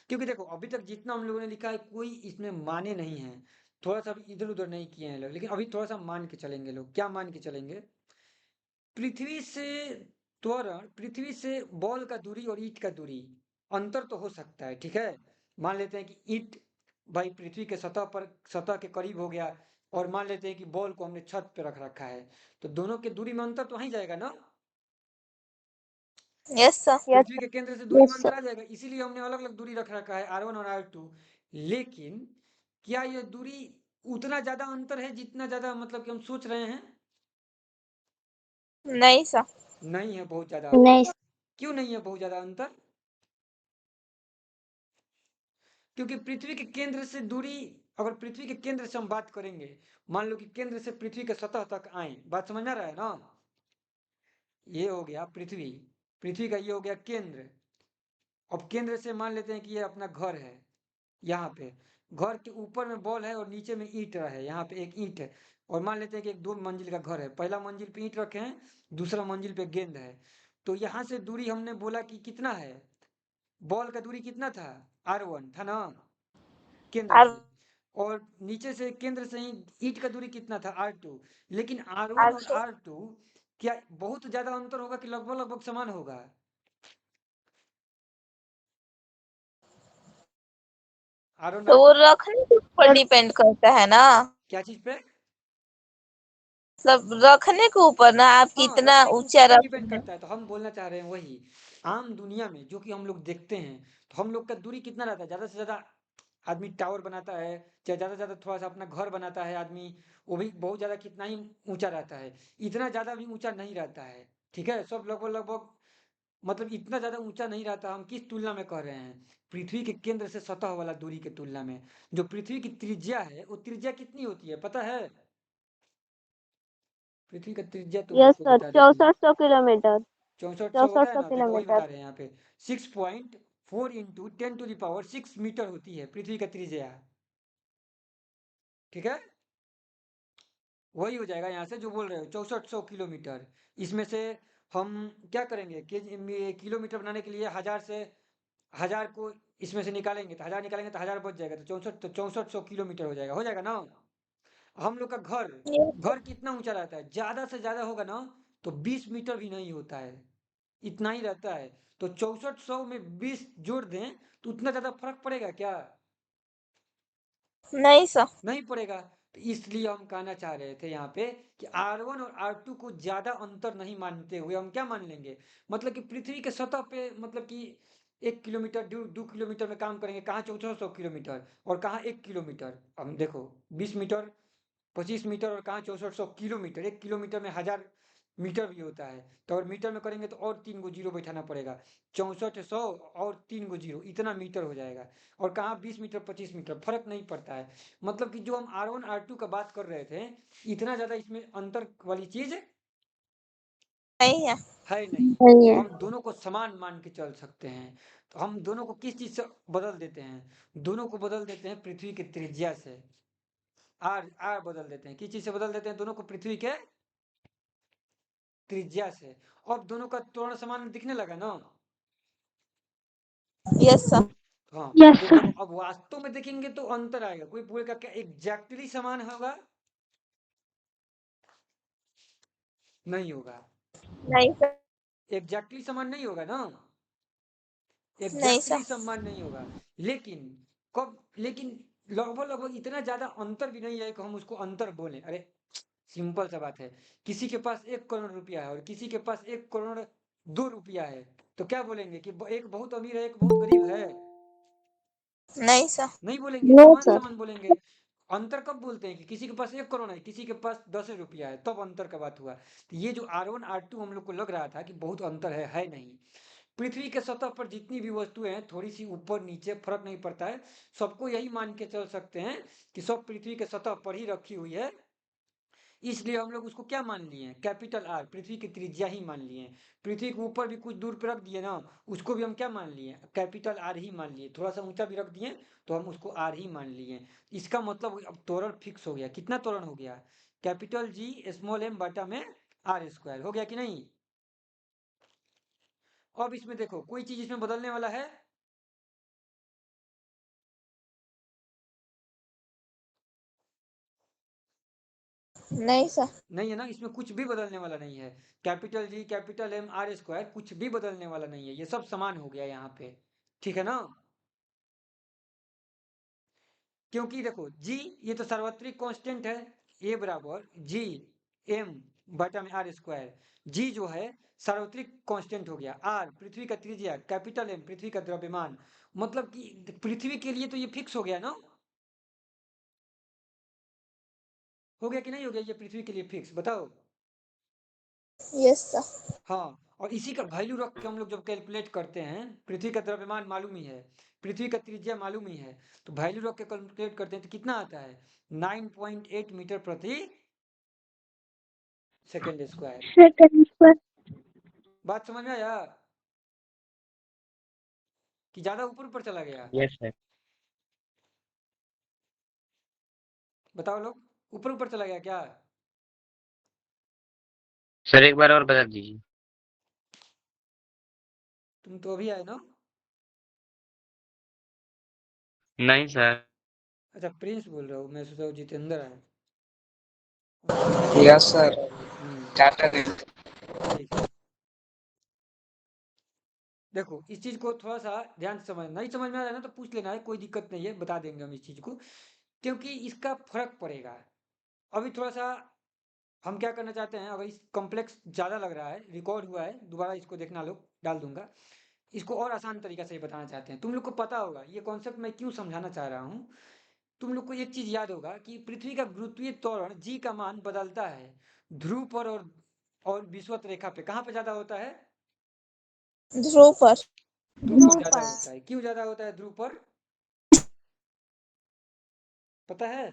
क्योंकि देखो अभी तक जितना हम लोगों ने लिखा है कोई इसमें माने नहीं है, थोड़ा सा भी इधर उधर नहीं किए हैं लोग, लेकिन अभी थोड़ा सा मान के चलेंगे लोग। क्या मान के चलेंगे? पृथ्वी से त्वरण, पृथ्वी से बॉल का दूरी और ईंट का दूरी अंतर तो हो सकता है, ठीक है। मान लेते हैं कि ईंट भाई पृथ्वी के सतह पर, सतह के करीब हो गया, और मान लेते हैं कि बॉल को हमने छत पे रख रखा है, तो दोनों के दूरी में अंतर तो वहीं जाएगा ना। Yes sir. यस पृथ्वी के केंद्र से दूरी में यस अंतर सर। आ जाएगा, इसीलिए हमने अलग अलग दूरी रख रखा है R1 और R2। लेकिन क्या ये दूरी उतना ज्यादा अंतर है जितना ज्यादा मतलब कि हम सोच रहे हैं? नहीं सर। नहीं है बहुत ज्यादा नहीं अंतर। क्यों नहीं है बहुत ज्यादा अंतर? क्योंकि पृथ्वी के केंद्र से दूरी, अगर पृथ्वी के केंद्र से हम बात करेंगे, मान लो कि केंद्र से पृथ्वी के सतह तक आए, बात समझ में आ रहा है ना। ये हो गया पृथ्वी, पृथ्वी का ये हो गया केंद्र। अब केंद्र से मान लेते हैं कि ये अपना घर है, यहाँ पे घर के ऊपर में बॉल है और नीचे में ईंट है, यहाँ पे एक ईंट है। और मान लेते हैं कि एक 2 मंजिल का घर है, पहला मंजिल पे ईंट रखे हैं, दूसरा मंजिल पे गेंद है। तो यहाँ से दूरी हमने बोला कि कितना है, बॉल का दूरी कितना था, R1 था ना, केंद्र आर से। और नीचे से केंद्र से ही ईंट का दूरी कितना था, R2। लेकिन R1 आर और R2 क्या बहुत ज्यादा अंतर होगा कि लगभग लगभग समान होगा? R1 तो वो R2 रखने के ऊपर डिपेंड करता है ना, क्या चीज पे? मतलब रखने के ऊपर ना, आप हाँ, कितना रखने के ऊंचा ऊपर भी रख डिपेंड रहे हैं। करता है। तो हम बोलना चाह रहे हैं वही, आम दुनिया में जो कि हम लोग देखते हैं, तो हम लोग का दूरी कितना रहता है ज्यादा से ज्यादा? आदमी टावर बनाता है, चाहे ज्यादा से ज्यादा थोड़ा सा अपना घर बनाता है आदमी, वो भी बहुत ज्यादा कितना ही ऊंचा रहता है, इतना ज्यादा भी ऊंचा नहीं रहता है। ठीक है, सब लगभग लगभग मतलब इतना ज्यादा ऊंचा नहीं रहता। हम किस तुलना में कह रहे हैं? पृथ्वी के केंद्र से सतह वाला दूरी की तुलना में। जो पृथ्वी की त्रिज्या है, वो त्रिज्या कितनी होती है पता है? पृथ्वी का त्रिज्या तुम लोग यस को सर, बता देते हैं। 6400 किलोमीटर। 6400 होता है 6400 ना, देखो वही बता किलोमीटर। रहे हैं यहाँ पे। 6.4 इंटू 10⁶ मीटर होती है पृथ्वी का त्रिज्या। ठीक है, वही हो जाएगा यहाँ से जो बोल रहे हो 6400 किलोमीटर। इसमें से हम क्या करेंगे कि किलोमीटर बनाने के लिए 1000 से, 1000 को इसमें से निकालेंगे, तो 1000 निकालेंगे तो 1000 बच जाएगा, तो 6400 किलोमीटर हो जाएगा ना। हम लोग का घर, घर कितना ऊंचा रहता है? ज्यादा से ज्यादा होगा ना तो 20 मीटर भी नहीं होता है, इतना ही रहता है। तो 6400 में 20 जोड़ दें तो उतना ज्यादा फर्क पड़ेगा क्या? नहीं सर। नहीं पड़ेगा। तो इसलिए हम कहना चाह रहे थे यहाँ पे कि R1 और R2 को ज्यादा अंतर नहीं मानते हुए हम क्या मान लेंगे, मतलब कि पृथ्वी के सतह पे मतलब कि 1 किलोमीटर, 2 किलोमीटर में काम करेंगे, कहाँ 6400 किलोमीटर और कहाँ 1 किलोमीटर। हम देखो 20 मीटर, 25 मीटर, और कहाँ 6400 किलोमीटर। 1 किलोमीटर में 1000 मीटर भी होता है, तो और मीटर में करेंगे तो और 3 गो जीरो बैठाना पड़ेगा। 6400 और 3 गो जीरो, इतना मीटर हो जाएगा। और कहाँ 20 मीटर, 25 मीटर, फर्क नहीं पड़ता है। मतलब कि जो हम R1 R2 का बात कर रहे थे, इतना ज्यादा इसमें अंतर वाली चीज नहीं है। है नहीं। नहीं तो है। हम दोनों को समान मान के चल सकते हैं। तो हम दोनों को किस चीज से बदल देते हैं? दोनों को बदल देते हैं पृथ्वी की त्रिज्या से। आर आर बदल देते हैं, किस चीज से बदल देते हैं दोनों को? पृथ्वी के त्रिज्या से। अब दोनों का त्वरण समान दिखने लगा ना। Yes sir. हाँ, यस तो सर। देखो अब वास्तव में देखेंगे तो अंतर आएगा। कोई बोलेगा क्या एग्जैक्टली समान होगा? नहीं होगा। नहीं सर। एग्जैक्टली समान नहीं होगा ना, नहीं एग्जैक्टली सर। समान नहीं होगा। लेकिन कब, लेकिन लगभग लगभग इतना ज्यादा अंतर भी नहीं है कि हम उसको अंतर बोले। अरे सिंपल सा बात है, किसी के पास 1 करोड़ रुपया है और किसी के पास 1 करोड़ 2 रुपया है, तो क्या बोलेंगे कि एक बहुत अमीर है, एक बहुत गरीब है? नहीं सर। नहीं बोलेंगे, नो समान सर। समान बोलेंगे। अंतर कब बोलते हैं कि किसी के पास 1 करोड़ है, किसी के पास 10 रुपया है, तब अंतर का बात हुआ। तो ये जो R1 R2 हम लोग को लग रहा था कि बहुत अंतर है नहीं। पृथ्वी के सतह पर जितनी भी वस्तुएं हैं थोड़ी सी ऊपर नीचे फर्क नहीं पड़ता है, सबको यही मान के चल सकते हैं कि सब पृथ्वी के सतह पर ही रखी हुई है, इसलिए हम लोग उसको क्या मान लिए हैं, कैपिटल आर, पृथ्वी की त्रिज्या ही मान लिए हैं। पृथ्वी के ऊपर भी कुछ दूर पर रख दिए ना, उसको भी हम क्या मान लिए, कैपिटल आर ही मान लिए। थोड़ा सा ऊंचा भी रख दिए तो हम उसको आर ही मान लिए। इसका मतलब अब त्वरण फिक्स हो गया। कितना त्वरण हो गया, कैपिटल जी स्मॉल एम बटा में आर स्क्वायर, हो गया कि नहीं। अब इसमें देखो कोई चीज इसमें बदलने वाला है, नहीं सर। नहीं है ना, इसमें कुछ भी बदलने वाला नहीं है। Capital G capital M R square कुछ भी बदलने वाला नहीं है, ये सब समान हो गया यहाँ पे, ठीक है ना। क्योंकि देखो जी ये तो सार्वत्रिक कांस्टेंट है, ए बराबर जी एम बटा में आर स्क्वायर। जी जो है सार्वत्रिक कांस्टेंट हो गया, आर पृथ्वी का त्रिज्या, कैपिटल एम पृथ्वी का द्रव्यमान, मतलब कि पृथ्वी के लिए तो ये फिक्स हो गया ना, हो गया कि नहीं हो गया, ये पृथ्वी के लिए फिक्स, बताओ। Yes sir. हाँ, और इसी का वैल्यू रख के हम लोग जब कैलकुलेट करते हैं, पृथ्वी का द्रव्यमान मालूम ही है, पृथ्वी का त्रिज्या मालूम ही है, तो वैल्यू रख के कैलकुलेट करते हैं तो कितना आता है, 9.8 मीटर प्रति सेकेंड स्क्वायर। बात समझ में आया कि ज्यादा ऊपर ऊपर चला गया, यस सर। बताओ लोग, ऊपर ऊपर चला गया क्या। सर एक बार और बता दीजिए। तुम तो अभी आए ना। नहीं सर। अच्छा प्रिंस बोल रहा हूँ, मैं सोचा जितेंद्र आया। Yes sir. टाटा। ठीक है, देखो इस चीज को थोड़ा सा ध्यान से समझ, नहीं समझ में आ रहा है ना तो पूछ लेना है, कोई दिक्कत नहीं है, बता देंगे हम इस चीज को, क्योंकि इसका फर्क पड़ेगा। अभी थोड़ा सा हम क्या करना चाहते हैं, अगर इस कॉम्प्लेक्स ज़्यादा लग रहा है, रिकॉर्ड हुआ है, दोबारा इसको देखना लोग, डाल दूंगा, इसको और आसान तरीका से बताना चाहते हैं। तुम लोग को पता होगा ये कॉन्सेप्ट मैं क्यों समझाना चाह रहा हूँ। तुम लोग को एक चीज याद होगा कि पृथ्वी का गुरुत्वीय त्वरण जी का मान बदलता है ध्रुव पर और विषुवत रेखा पे। कहाँ पे ज्यादा होता है, ध्रुव पर। ध्रुव पर ज्यादा होता है। क्यों ज्यादा होता है ध्रुव पर, पता है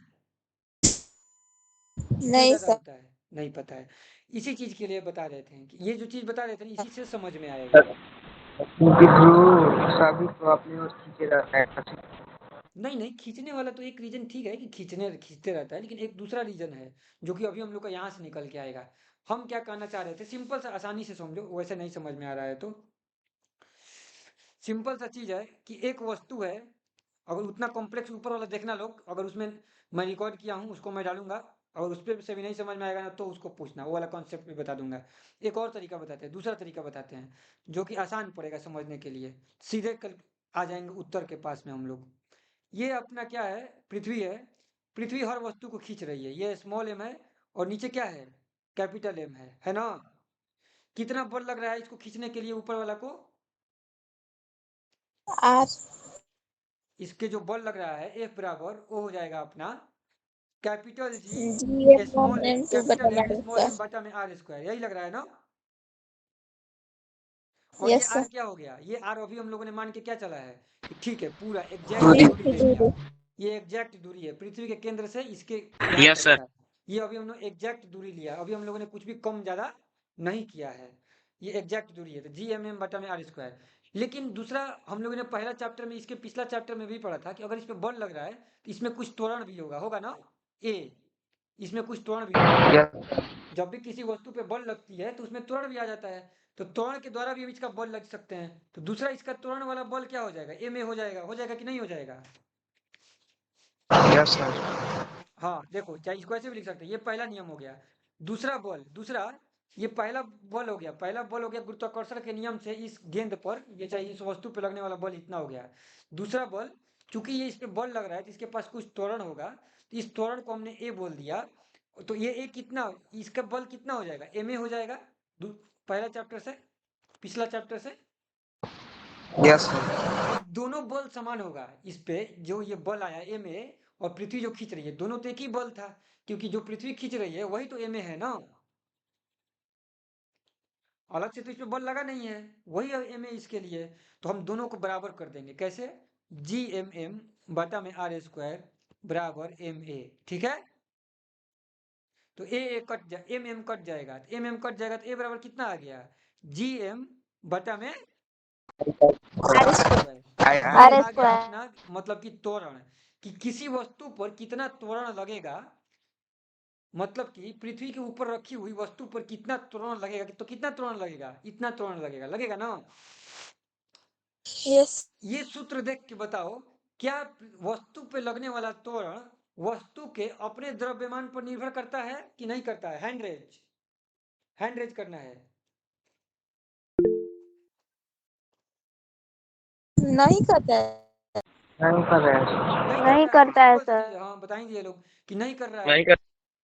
क्यों नहीं ज्यादा सर। होता है, नहीं पता है। इसी चीज के लिए बता रहे थे कि ये जो चीज बता रहे थे इसी से समझ में आएगा। क्योंकि ध्रुव सभी को अपनी ओर खींचे रहता है। नहीं नहीं, खींचने वाला तो एक रीजन ठीक है कि खींचते रहता है, लेकिन एक दूसरा रीजन है जो कि अभी हम लोग का यहाँ से निकल के आएगा। हम क्या कहना चाह रहे थे, सिंपल सा आसानी से समझो, वैसे नहीं समझ में आ रहा है तो सिंपल सा चीज है कि एक वस्तु है, अगर उतना कॉम्प्लेक्स ऊपर वाला देखना लोग, अगर उसमें मैं रिकॉर्ड किया हूँ उसको मैं डालूंगा, और उस पर से भी नहीं समझ में आएगा ना तो उसको पूछना, वो वाला कॉन्सेप्ट भी बता दूंगा। एक और तरीका बताते हैं, दूसरा तरीका बताते हैं जो कि आसान पड़ेगा समझने के लिए, सीधे कल आ जाएंगे उत्तर के पास में हम लोग। ये अपना क्या है, पृथ्वी है, पृथ्वी हर वस्तु को खींच रही है, ये स्मॉल एम है, और नीचे क्या है, कैपिटल एम है ना। कितना बल लग रहा है इसको खींचने के लिए ऊपर वाला को, आर। इसके जो बल लग रहा है एफ बराबर वो हो जाएगा अपना capital G G small m two capital M बटा स्मॉल का। एम बटा में आर स्क्वायर, यही लग रहा है ना। और ये यस आर सर। क्या हो गया, ये आर अभी हम लोगों ने मान के क्या चला है कि ठीक है पूरा एग्जैक्ट दूरी ले लिया, ये एग्जैक्ट दूरी है पृथ्वी के केंद्र से इसके यहाँ यस तक सर। का, ये अभी हम लोग एग्जैक्ट दूरी लिया, अभी हम लोगों ने कुछ भी कम ज्यादा नहीं किया है, ये एग्जैक्ट दूरी है, तो जी एम बटा में आर स्क्वायर। लेकिन दूसरा हम लोगों ने पहला चैप्टर में, इसके पिछला चैप्टर में भी पढ़ा था कि अगर इस पे बल लग रहा है तो इसमें कुछ त्वरण भी होगा, होगा ना, ए इसमें कुछ त्वरण भी होगा। जब भी किसी वस्तु पे बल लगती है तो उसमें त्वरण भी आ जाता है, तो त्वरण के द्वारा भी हम इसका बल लग सकते हैं, तो दूसरा इसका त्वरण वाला बल क्या हो जाएगा, ए में हो जाएगा कि नहीं हो जाएगा। Yes sir. हाँ देखो, चाहे इसको ऐसे भी लिख सकते हैं, ये पहला नियम हो गया। दूसरा बल, दूसरा ये पहला बल हो गया, पहला बल हो गया गुरुत्वाकर्षण के नियम से इस गेंद पर, ये चाहे इस वस्तु पे लगने वाला बल इतना हो गया। दूसरा बल, चूंकि ये इस पे बल लग रहा है तो इसके पास कुछ त्वरण होगा, तो इस त्वरण को हमने ए बोल दिया, तो ये ए कितना, इसका बल कितना हो जाएगा, एम ए हो जाएगा, पहला चैप्टर से, पिछला चैप्टर से। Yes sir. अब दोनों बल समान होगा इस पे, जो ये बल आया एम ए और पृथ्वी जो खींच रही है, दोनों तो एक ही बल था, क्योंकि जो पृथ्वी खींच रही है वही तो एम ए है ना। अलग से तो इसमें बल लगा नहीं है, वही एम ए इसके लिए। तो हम दोनों को बराबर कर देंगे, कैसे? जी एम एम बटा में आर स्क्वायर बराबर एम ए, ठीक है। तो ए कट जा एम एम कट जाएगा, तो एम एम कट जाएगा तो ए बराबर कितना आ गया? जी एम बटा में आर स्क्वायर। ये आर आ गया स्क्वायर। अपना मतलब कि त्वरण, कि किसी वस्तु पर कितना त्वरण लगेगा, मतलब कि पृथ्वी के ऊपर रखी हुई वस्तु पर कितना त्वरण लगेगा, तो कितना त्वरण लगेगा? इतना त्वरण लगेगा, लगेगा ना। यस। ये सूत्र देख के बताओ, क्या वस्तु पे लगने वाला त्वरण वस्तु के अपने द्रव्यमान पर निर्भर करता है कि नहीं करता है? हैंड रेज करना है। नहीं करता है। नहीं कर रहे हैं। नहीं नहीं करता है, तो करता है सिंपल सी सर। चीज है। हाँ बताएंगे ये लोग कि नहीं कर रहा है। नहीं कर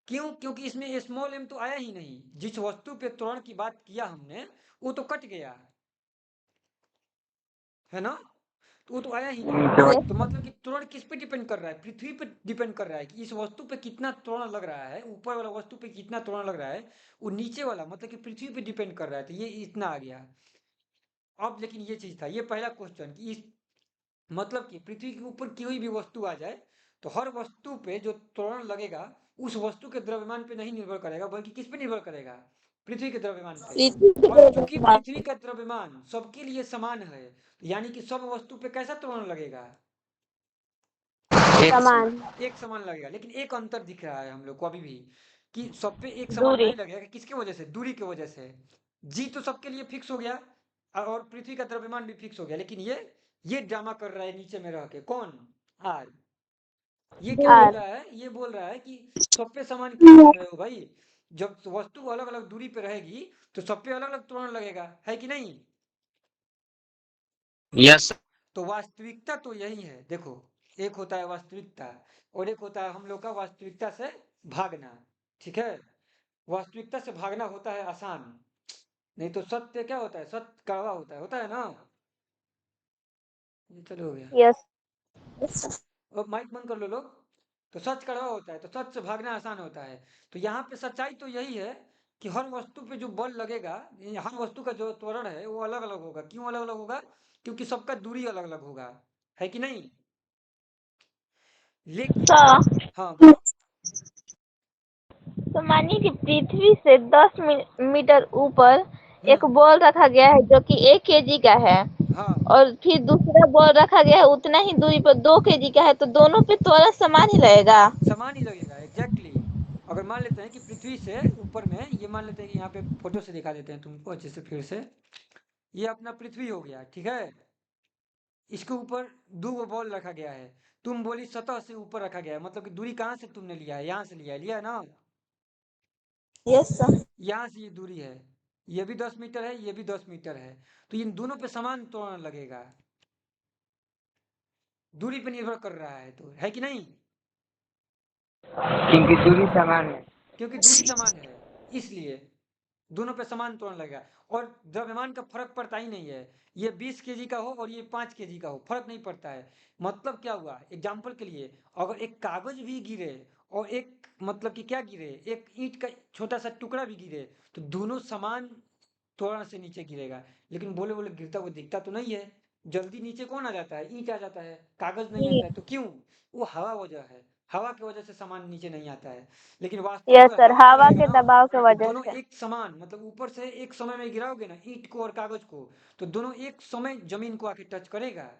क्यों? क्योंकि इसमें स्मॉल एम तो आया ही नहीं, जिस वस्तु पे त्वरण की बात किया हमने वो तो कट गया है ना, तो वो तो आया ही नहीं। नीचे यस तो मतलब कि त्वरण किस पे डिपेंड कर रहा है? पृथ्वी पे डिपेंड कर रहा है कि इस वस्तु पे कितना त्वरण लग रहा है, ऊपर वाला वस्तु पे कितना त्वरण लग रहा है, वो नीचे वाला मतलब कि पृथ्वी पे डिपेंड कर रहा है, तो ये इतना आ गया। अब लेकिन ये चीज था, ये पहला क्वेश्चन कि इस मतलब कि पृथ्वी के ऊपर कोई भी वस्तु आ जाए तो हर वस्तु पे जो त्वरण लगेगा उस वस्तु के द्रव्यमान पे नहीं निर्भर करेगा, बल्कि किस पे निर्भर करेगा? पृथ्वी के द्रव्यमान पे। पृथ्वी के और चूंकि द्रव्यमान। पृथ्वी का द्रव्यमान सबके लिए समान है, तो यानी कि सब वस्तु पे कैसा त्वरण लगेगा? एक समान। एक समान लगेगा। लेकिन एक अंतर दिख रहा है हम लोग को अभी भी, कि सब पे एक समान दूरी। नहीं लगेगा। किसके वजह से? दूरी की वजह से। जी तो सबके लिए फिक्स हो गया और पृथ्वी का द्रव्यमान भी फिक्स हो गया, लेकिन ये ड्रामा कर रहा है नीचे में रह के। कौन? आर। ये क्या बोल आर। रहा है? ये बोल रहा है कि सब पे समान क्यों कर रहे हो भाई? जब वस्तु अलग अलग दूरी पे रहेगी तो सब पे अलग अलग त्वरण लगेगा, है कि नहीं? यस तो वास्तविकता तो यही है, देखो। एक होता है वास्तविकता और एक होता है हम लोग का वास्तविकता से भागना, ठीक है। वास्तविकता से भागना होता है आसान, नहीं तो सत्य क्या होता है? सत्य कड़वा होता है ना। ये चलो हो गया। यस। अब माइक बंद कर लो लोग। तो सच कड़वा होता है, तो सच से भागना आसान होता है। तो यहाँ पे सच्चाई तो यही है कि हर वस्तु पे जो बल लगेगा, हर वस्तु का जो त्वरण है वो अलग अलग होगा। क्यों अलग अलग होगा? क्योंकि सबका दूरी अलग अलग होगा, है कि नहीं? लेकिन तो हाँ बोलो। तो मानिए कि पृथ्वी से 10 मीटर ऊपर एक हम्म। बॉल रखा गया है जो कि 1 kg का है, हाँ, और फिर दूसरा बॉल रखा गया है उतना ही दूरी पर 2 kg का है, तो दोनों पे त्वरण समान ही रहेगा। समान ही लगेगा, एग्जैक्टली। अगर मान लेते हैं कि पृथ्वी से ऊपर में, ये मान लेते हैं कि यहाँ पे फोटो से दिखा देते हैं तुमको अच्छे से फिर से। ये अपना पृथ्वी हो गया, ठीक है। इसके ऊपर दो बॉल रखा गया है। तुम बोली सतह से ऊपर रखा गया है, मतलब कि दूरी कहाँ से तुमने लिया है? यहाँ से लिया है ना। Yes sir. यहाँ से ये दूरी है, ये भी 10 मीटर है, ये भी 10 मीटर है। तो इन दोनों पे समान त्वरण लगेगा, दूरी पे निर्भर कर रहा है, तो है कि नहीं? क्योंकि दूरी समान है। क्योंकि दूरी समान है, इसलिए दोनों पे समान त्वरण लगेगा। और द्रव्यमान का फर्क पड़ता ही नहीं है, ये 20 kg का हो और ये 5 kg का हो, फर्क नहीं पड़ता है। मतलब क्या हुआ? एग्जाम्पल के लिए, अगर एक कागज भी गिरे और एक मतलब कि क्या गिरे, एक ईंट का छोटा सा टुकड़ा भी गिरे, तो दोनों समान त्वरण से नीचे गिरेगा। लेकिन बोले बोले गिरता हुआ दिखता तो नहीं है। जल्दी नीचे कौन आ जाता है? ईंट आ जाता है, कागज नहीं आता है। तो क्यों? वो हवा वजह है, हवा की वजह से सामान नीचे नहीं आता है। लेकिन वास्तविक यस में सर, हवा में हवा रहेगा के ना, दबाव की तो वजह दोनों से। एक समान, मतलब ऊपर से एक समय में गिराओगे ना ईंट को और कागज को, तो दोनों एक समय जमीन को आके टच करेगा,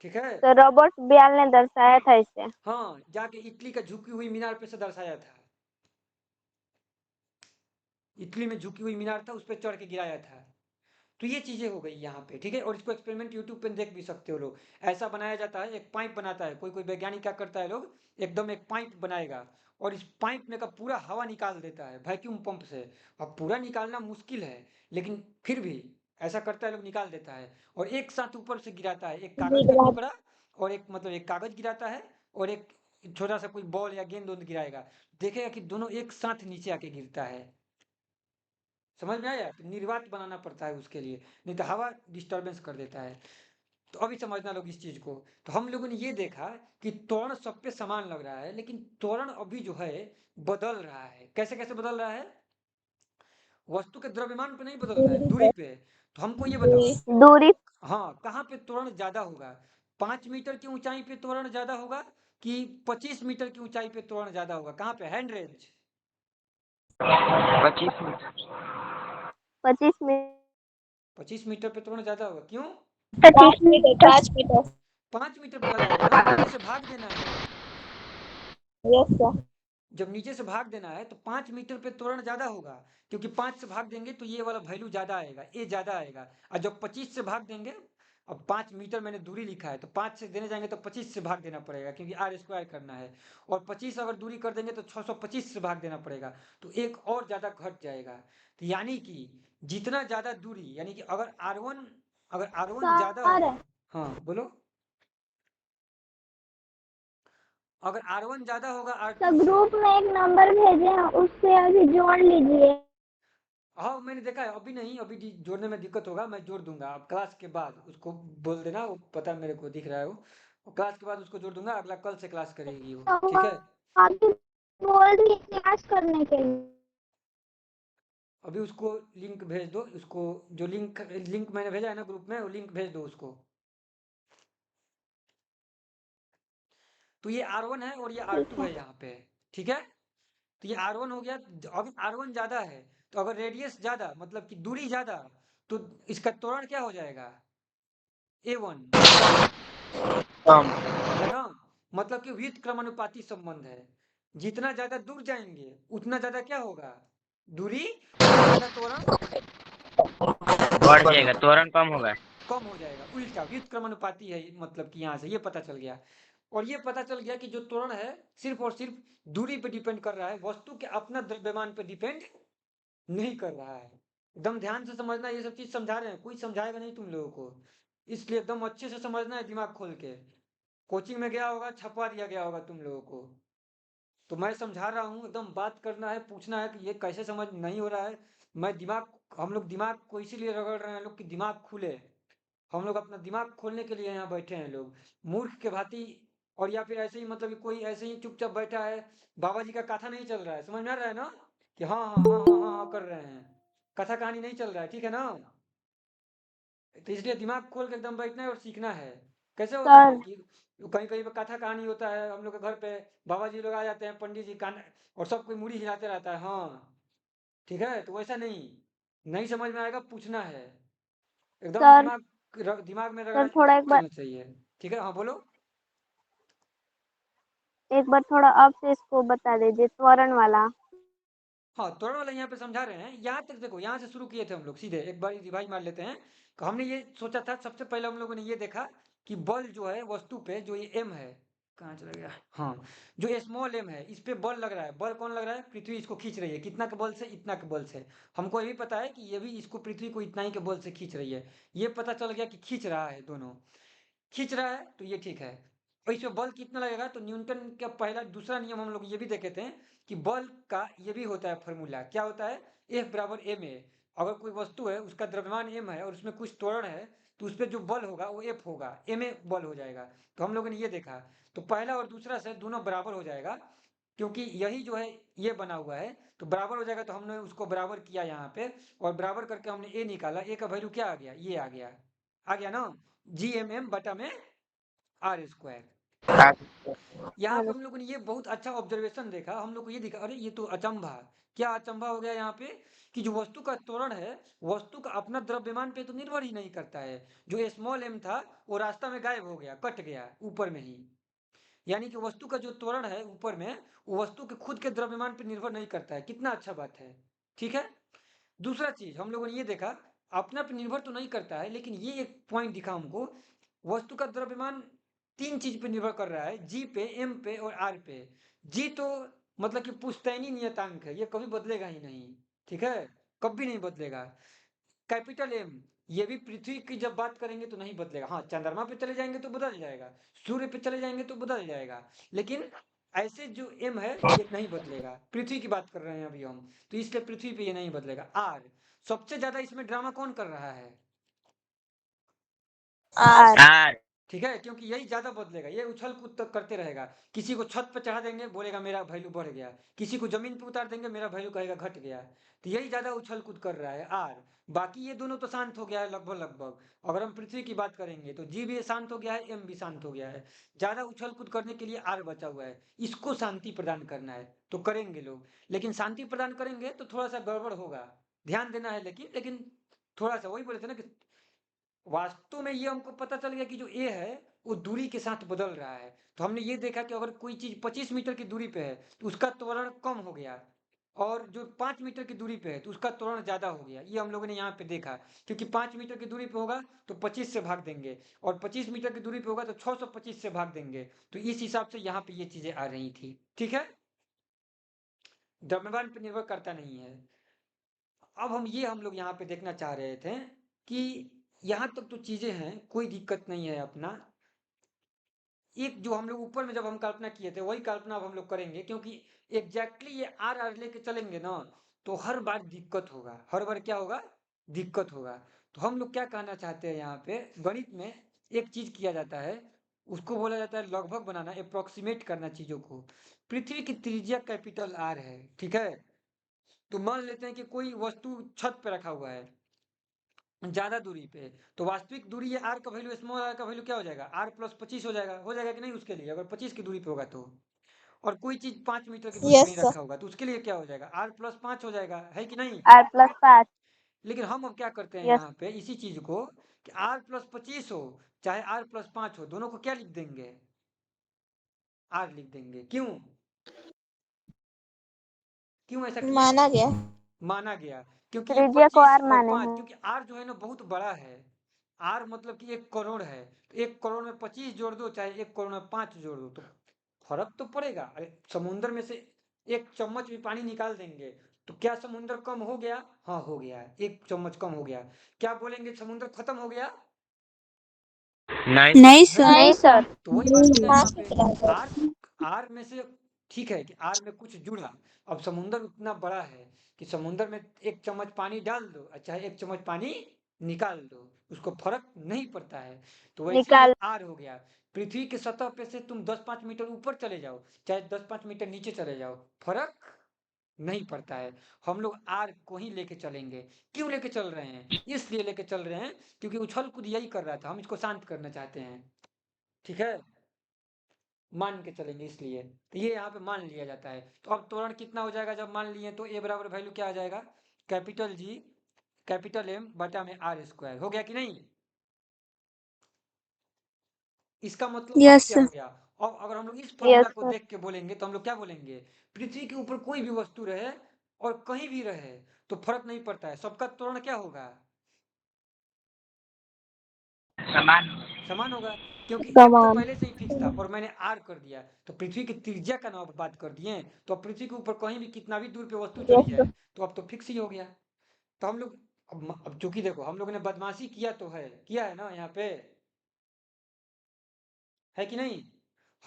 ठीक है। तो रॉबर्ट बियाल ने दर्शाया था इसे। हाँ, जाके इटली का झुकी हुई मीनार पे से दर्शाया था। इटली में झुकी हुई मीनार था, उस पर चढ़ के गिराया था। तो ये चीजें हो गई यहाँ पे, ठीक है। और इसको एक्सपेरिमेंट यूट्यूब पे देख भी सकते हो लोग। ऐसा बनाया जाता है, एक पाइप बनाता है कोई कोई वैज्ञानिक, क्या करता है लोग, एकदम एक पाइप बनाएगा और इस पाइप में का पूरा हवा निकाल देता है वैक्यूम पंप से। अब पूरा निकालना मुश्किल है, लेकिन फिर भी ऐसा करता है लोग, निकाल देता है। और एक साथ ऊपर से गिराता है, एक कागज का टुकड़ा और एक मतलब एक कागज गिराता है और एक छोटा सा कोई बॉल या गेंद वेंद गिराएगा। देखेगा कि दोनों एक साथ नीचे आके गिरता है। समझ में आया? तो निर्वात बनाना पड़ता है उसके लिए, नहीं तो हवा डिस्टरबेंस कर देता है। तो अभी समझना लोग इस चीज को। तो हम लोगों ने ये देखा कि त्वरण सब पे समान लग रहा है, लेकिन त्वरण अभी जो है बदल रहा है। कैसे कैसे बदल रहा है? वस्तु के द्रव्यमान पे नहीं बदलता है, दूरी पे। तो हमको ये बताओ, दूरी हाँ, कहाँ पे त्वरण ज्यादा होगा? 5 मीटर की ऊंचाई पे त्वरण ज्यादा होगा कि 25 मीटर की ऊंचाई पे त्वरण ज्यादा होगा? कहाँ पे? Hand range. 25 metre. 25 metre 25 metre पे त्वरण ज्यादा होगा, क्यों? 25 मीटर 5 मीटर 5 मीटर पे ज्यादा होगा ना, नीचे से भाग देना है। Yes sir. जब नीचे से भाग देना है तो 5 मीटर पे त्वरण ज्यादा होगा, क्योंकि 5 से भाग देंगे तो ये वाला वैल्यू ज्यादा आएगा, ए ज्यादा आएगा। और जब 25 से भाग देंगे, अब 5 मीटर मैंने दूरी लिखा है तो 5 से देने जाएंगे तो 25 से भाग देना पड़ेगा, क्योंकि आर स्क्वायर करना है। और 25 अगर दूरी कर देंगे तो 625 से भाग देना पड़ेगा, तो एक और ज्यादा घट जाएगा। तो यानी कि जितना ज्यादा दूरी, यानी कि अगर R1 ज्यादा सर होगा। हाँ बोलो। अगर R1 ज्यादा होगा तो R2 से। ग्रुप में एक नंबर भेजे हैं, उससे अभी जोड़ लीजिए। हाँ मैंने देखा है, अभी नहीं, अभी जोड़ने में दिक्कत होगा, मैं जोड़ दूंगा। अब क्लास के बाद उसको बोल देना, वो पता है मेरे को, दिख रहा है वो क्लास के बाद उसको जोड़ दूंगा, अगला कल से क्लास करेगी वो, तो ठीक है? अभी बोल दी क्लास करने के लिए। अभी उसको लिंक भेज दो, उसको जो लिंक मैंने भेजा है ना ग्रुप में, वो लिंक भेज दो उसको। तो ये R1 है और ये ठीक R2 है है यहाँ पे, ठीक है? तो ये R1 हो गया। अगर R1 ज्यादा है तो अगर रेडियस ज्यादा, मतलब कि दूरी ज्यादा, तो इसका त्वरण क्या हो जाएगा? A1 कम। है ना? मतलब कि व्युत्क्रमानुपाती संबंध है। जितना ज्यादा दूर जाएंगे उतना ज्यादा क्या होगा? दूरी, उतना ज्यादा त्वरण बढ़ जाएगा, त्वरण कम होगा। कम हो जाएगा। उल्टा व्युत्क्रमानुपाती है, मतलब कि यहाँ से ये पता चल गया। और ये पता चल गया कि जो त्वरण है सिर्फ और सिर्फ दूरी पे डिपेंड कर रहा है, वस्तु के अपना द्रव्यमान पे डिपेंड नहीं कर रहा है। एकदम ध्यान से समझना, ये सब चीज समझा रहे हैं, कोई समझाएगा नहीं तुम लोगों को, इसलिए एकदम अच्छे से समझना है, दिमाग खोल के। कोचिंग में गया होगा, छपवा दिया गया होगा तुम लोगों को, तो मैं समझा रहा हूँ, एकदम बात करना है, पूछना है कि ये कैसे समझ नहीं हो रहा है। हम लोग दिमाग को इसीलिए रगड़ रहे हैं लोग, कि दिमाग खुले। हम लोग अपना दिमाग खोलने के लिए यहाँ बैठे हैं लोग, मूर्ख के भांति। और या फिर ऐसे ही, मतलब कि कोई ऐसे ही चुपचाप बैठा है, बाबा जी का कथा नहीं चल रहा है, समझ में आ रहा है ना? कि हाँ हाँ हाँ हाँ हाँ हाँ कर रहे हैं, कथा कहानी नहीं चल रहा है, ठीक है ना? तो इसलिए दिमाग खोल के एकदम बैठना है और सीखना है। कैसे होता है सर कि कहीं कहीं पे कथा कहानी होता है, हम लोग के घर पे बाबा जी लोग आ जाते हैं, पंडित जी कान, और सब कोई मुड़ी हिलाते रहता है, हाँ ठीक है? तो वैसा नहीं, नहीं समझ में आएगा, पूछना है। एकदम सर दिमाग में रगड़ा सर थोड़ा एक बार चलना चाहिए, ठीक है? हाँ बोलो। थोड़ा अब से इसको बता दीजिए, त्वरण वाला। हाँ त्वरण वाला यहाँ पे समझा रहे हैं, यहाँ तक देखो, यहाँ से शुरू किए थे हम लोग सीधे, एक बार रिवाइज मार लेते हैं। तो हमने ये सोचा था, सबसे पहले हम लोगों ने ये देखा कि बल जो है वस्तु पे, जो ये एम है, कहाँ चला गया, हाँ, जो स्मॉल एम है, इस पे बल लग रहा है। बल कौन लग रहा है? पृथ्वी इसको खींच रही है। कितना के बल से? इतना के बल से। हमको ये भी पता है कि ये भी इसको, पृथ्वी को इतना ही के बल से खींच रही है। ये पता चल गया कि खींच रहा है, दोनों खींच रहा है, तो ये ठीक है। और इसमें बल कितना लगेगा? तो न्यूटन का पहला दूसरा नियम हम लोग ये भी देखे थे, कि बल का ये भी होता है फॉर्मूला, क्या होता है? F बराबर एम ए। अगर कोई वस्तु है, उसका द्रव्यमान m है और उसमें कुछ त्वरण है, तो उस पर जो बल होगा वो F होगा, एम ए बल हो जाएगा। तो हम लोगों ने ये देखा, तो पहला और दूसरा से दोनों बराबर हो जाएगा, क्योंकि यही जो है ये बना हुआ है, तो बराबर हो जाएगा। तो हमने उसको बराबर किया यहाँ पे, और बराबर करके हमने ए निकाला। ए का वैल्यू क्या आ गया? ये आ गया ना, GMM बटा में आर स्क्वायर। यहाँ पे और हम लोगों ने ये बहुत अच्छा ऑब्जर्वेशन देखा, हम लोग को ये दिखा, अरे ये तो अचंभा। क्या अचंभा हो गया यहाँ पे? कि जो वस्तु का त्वरण है, वस्तु का अपना द्रव्यमान पे तो निर्भर ही नहीं करता है। जो स्मॉल एम था वो रास्ता में गायब हो गया, कट गया ऊपर में ही। यानी कि वस्तु का जो त्वरण है ऊपर में, वो वस्तु के खुद के द्रव्यमान पे निर्भर नहीं करता है। कितना अच्छा बात है, ठीक है? दूसरा चीज हम लोगों ने ये देखा, अपना पे निर्भर तो नहीं करता है, लेकिन ये एक पॉइंट दिखा हमको, वस्तु का द्रव्यमान तीन चीज पे निर्भर कर रहा है, जी पे, एम पे और आर पे। जी तो मतलब कि पुश्तैनी नियतांक है, ये कभी बदलेगा ही नहीं, ठीक है? कभी नहीं बदलेगा। कैपिटल एम, ये भी पृथ्वी की जब बात करेंगे तो नहीं बदलेगा। हाँ चंद्रमा पे चले जाएंगे तो बदल जाएगा, सूर्य पे चले जाएंगे तो बदल जाएगा, लेकिन ऐसे जो एम है ये नहीं बदलेगा। पृथ्वी की बात कर रहे हैं अभी हम, तो इसलिए पृथ्वी पे ये नहीं बदलेगा। आर, सबसे ज्यादा इसमें ड्रामा कौन कर रहा है? आर आर आर ठीक है, क्योंकि यही ज्यादा बदलेगा, ये उछल कूद तक करते रहेगा। किसी को छत पर चढ़ा देंगे, बोलेगा मेरा वैल्यू बढ़ गया, किसी को जमीन पे उतार देंगे, मेरा वैल्यू कहेगा घट गया। तो यही ज्यादा उछल कूद कर रहा है आर। बाकी ये दोनों तो शांत हो गया है लगभग लगभग। अगर हम पृथ्वी की बात करेंगे तो जी भी शांत हो गया है, एम भी शांत हो गया है। ज्यादा उछल कूद करने के लिए आर बचा हुआ है, इसको शांति प्रदान करना है तो करेंगे लोग। लेकिन शांति प्रदान करेंगे तो थोड़ा सा गड़बड़ होगा, ध्यान देना है। लेकिन थोड़ा सा वही बोले थे ना कि वास्तव में ये हमको पता चल गया कि जो ए है वो दूरी के साथ बदल रहा है। तो हमने ये देखा कि अगर कोई चीज 25 मीटर की दूरी पे है तो उसका त्वरण कम हो गया, और जो 5 मीटर की दूरी पे है तो उसका त्वरण ज्यादा हो गया। ये हम लोगों ने यहाँ पे देखा, क्योंकि 5 मीटर की दूरी पे होगा तो 25 से भाग देंगे, और 25 मीटर की दूरी पे होगा तो 625 से भाग देंगे। तो इस हिसाब से यहाँ पे ये चीजें आ रही थी। ठीक है, द्रव्यमान पे निर्भर करता नहीं है। अब हम लोग यहाँ पे देखना चाह रहे थे कि यहाँ तक तो चीजें हैं, कोई दिक्कत नहीं है अपना। एक जो हम लोग ऊपर में जब हम कल्पना किए थे वही कल्पना अब हम लोग करेंगे, क्योंकि एग्जैक्टली ये आर आर लेके चलेंगे ना तो हर बार दिक्कत होगा, हर बार क्या होगा, दिक्कत होगा। तो हम लोग क्या कहना चाहते हैं, यहाँ पे गणित में एक चीज किया जाता है, उसको बोला जाता है लगभग बनाना, अप्रोक्सीमेट करना चीजों को। पृथ्वी की त्रिज्या कैपिटल आर है, ठीक है। तो मान लेते हैं कि कोई वस्तु छत पे रखा हुआ है ज्यादा दूरी पे, तो वास्तविक दूरी है आर का वैल्यू, स्मॉल आर का वैल्यू क्या हो जाएगा, आर प्लस 25 हो जाएगा कि नहीं उसके लिए, अगर 25 की दूरी पे होगा तो। और कोई चीज 5 मीटर की दूरी पे यस नहीं सर। रखा होगा तो उसके लिए क्या हो जाएगा, आर प्लस 5 हो जाएगा, है कि नहीं। R+5। लेकिन हम अब क्या करते हैं यस। यहाँ पे इसी चीज को, कि आर प्लस 25 हो चाहे आर प्लस 5 हो, दोनों को क्या लिख देंगे, आर लिख देंगे। क्यों, क्यों ऐसा किए, माना गया। माना गया, क्योंकि ये त्रिज्या को 25 R और माने 5, हैं। क्योंकि आर जो है ना बहुत बड़ा है। आर मतलब कि 1 करोड़ है, तो 1 करोड़ में 25 जोड़ दो चाहे 1 करोड़ में 5 जोड़ दो, तो फर्क तो पड़ेगा। अरे समुद्र में से एक चम्मच भी पानी निकाल देंगे तो क्या समुद्र कम हो गया, हाँ हो गया, एक चम्मच कम हो गया। क्या बोलेंगे समुद्र खत्म हो गया, नहीं नहीं है सर। ना। नहीं सर। तो वही बात हो गया हाँ यहाँ पे, सर। आर, आर में से ठीक है कि आर में कुछ जुड़ा। अब समुंदर उतना बड़ा है कि समुंदर में 1 चम्मच पानी डाल दो और चाहे 1 चम्मच पानी निकाल दो, उसको फर्क नहीं पड़ता है। तो वैसे ये निकाल। आर हो गया। पृथ्वी के सतह पे से तुम 10-5 मीटर ऊपर चले जाओ चाहे 10-5 मीटर नीचे चले जाओ, फर्क नहीं पड़ता है। हम लोग आर को ही लेके चलेंगे। क्यों लेके चल रहे हैं, इसलिए लेके चल रहे हैं क्योंकि उछल कूद यही कर रहा था, हम इसको शांत करना चाहते हैं। ठीक है, मान के चलेंगे इसलिए। तो ये यहाँ पे मान लिया जाता है। तो अब त्वरण कितना हो जाएगा जब मान लिए, तो ए बराबर वैल्यू क्या आ जाएगा, कैपिटल जी कैपिटल एम बटा में आर स्क्वायर, हो गया कि नहीं। इसका मतलब अब यस क्या सर। हो गया, अब अगर हम लोग इस यस फॉर्मूला को सर। देख के बोलेंगे तो हम लोग क्या बोलेंगे, पृथ्वी के ऊपर कोई भी वस्तु रहे और कहीं भी रहे तो फर्क नहीं पड़ता है, सबका त्वरण क्या होगा, समान। समान होगा। क्योंकि एम तो समान। पहले से ही फिक्स था और मैंने आर कर दिया, तो पृथ्वी की त्रिज्या का नाम आप बात कर दिए, तो अब पृथ्वी के ऊपर कहीं भी कितना भी दूर पे वस्तु चली यस जाए सर। तो अब तो फिक्स ही हो गया। तो हम लोग अब चूंकि देखो हम लोगों ने बदमाशी किया तो है, किया है ना यहाँ पे, है कि नहीं।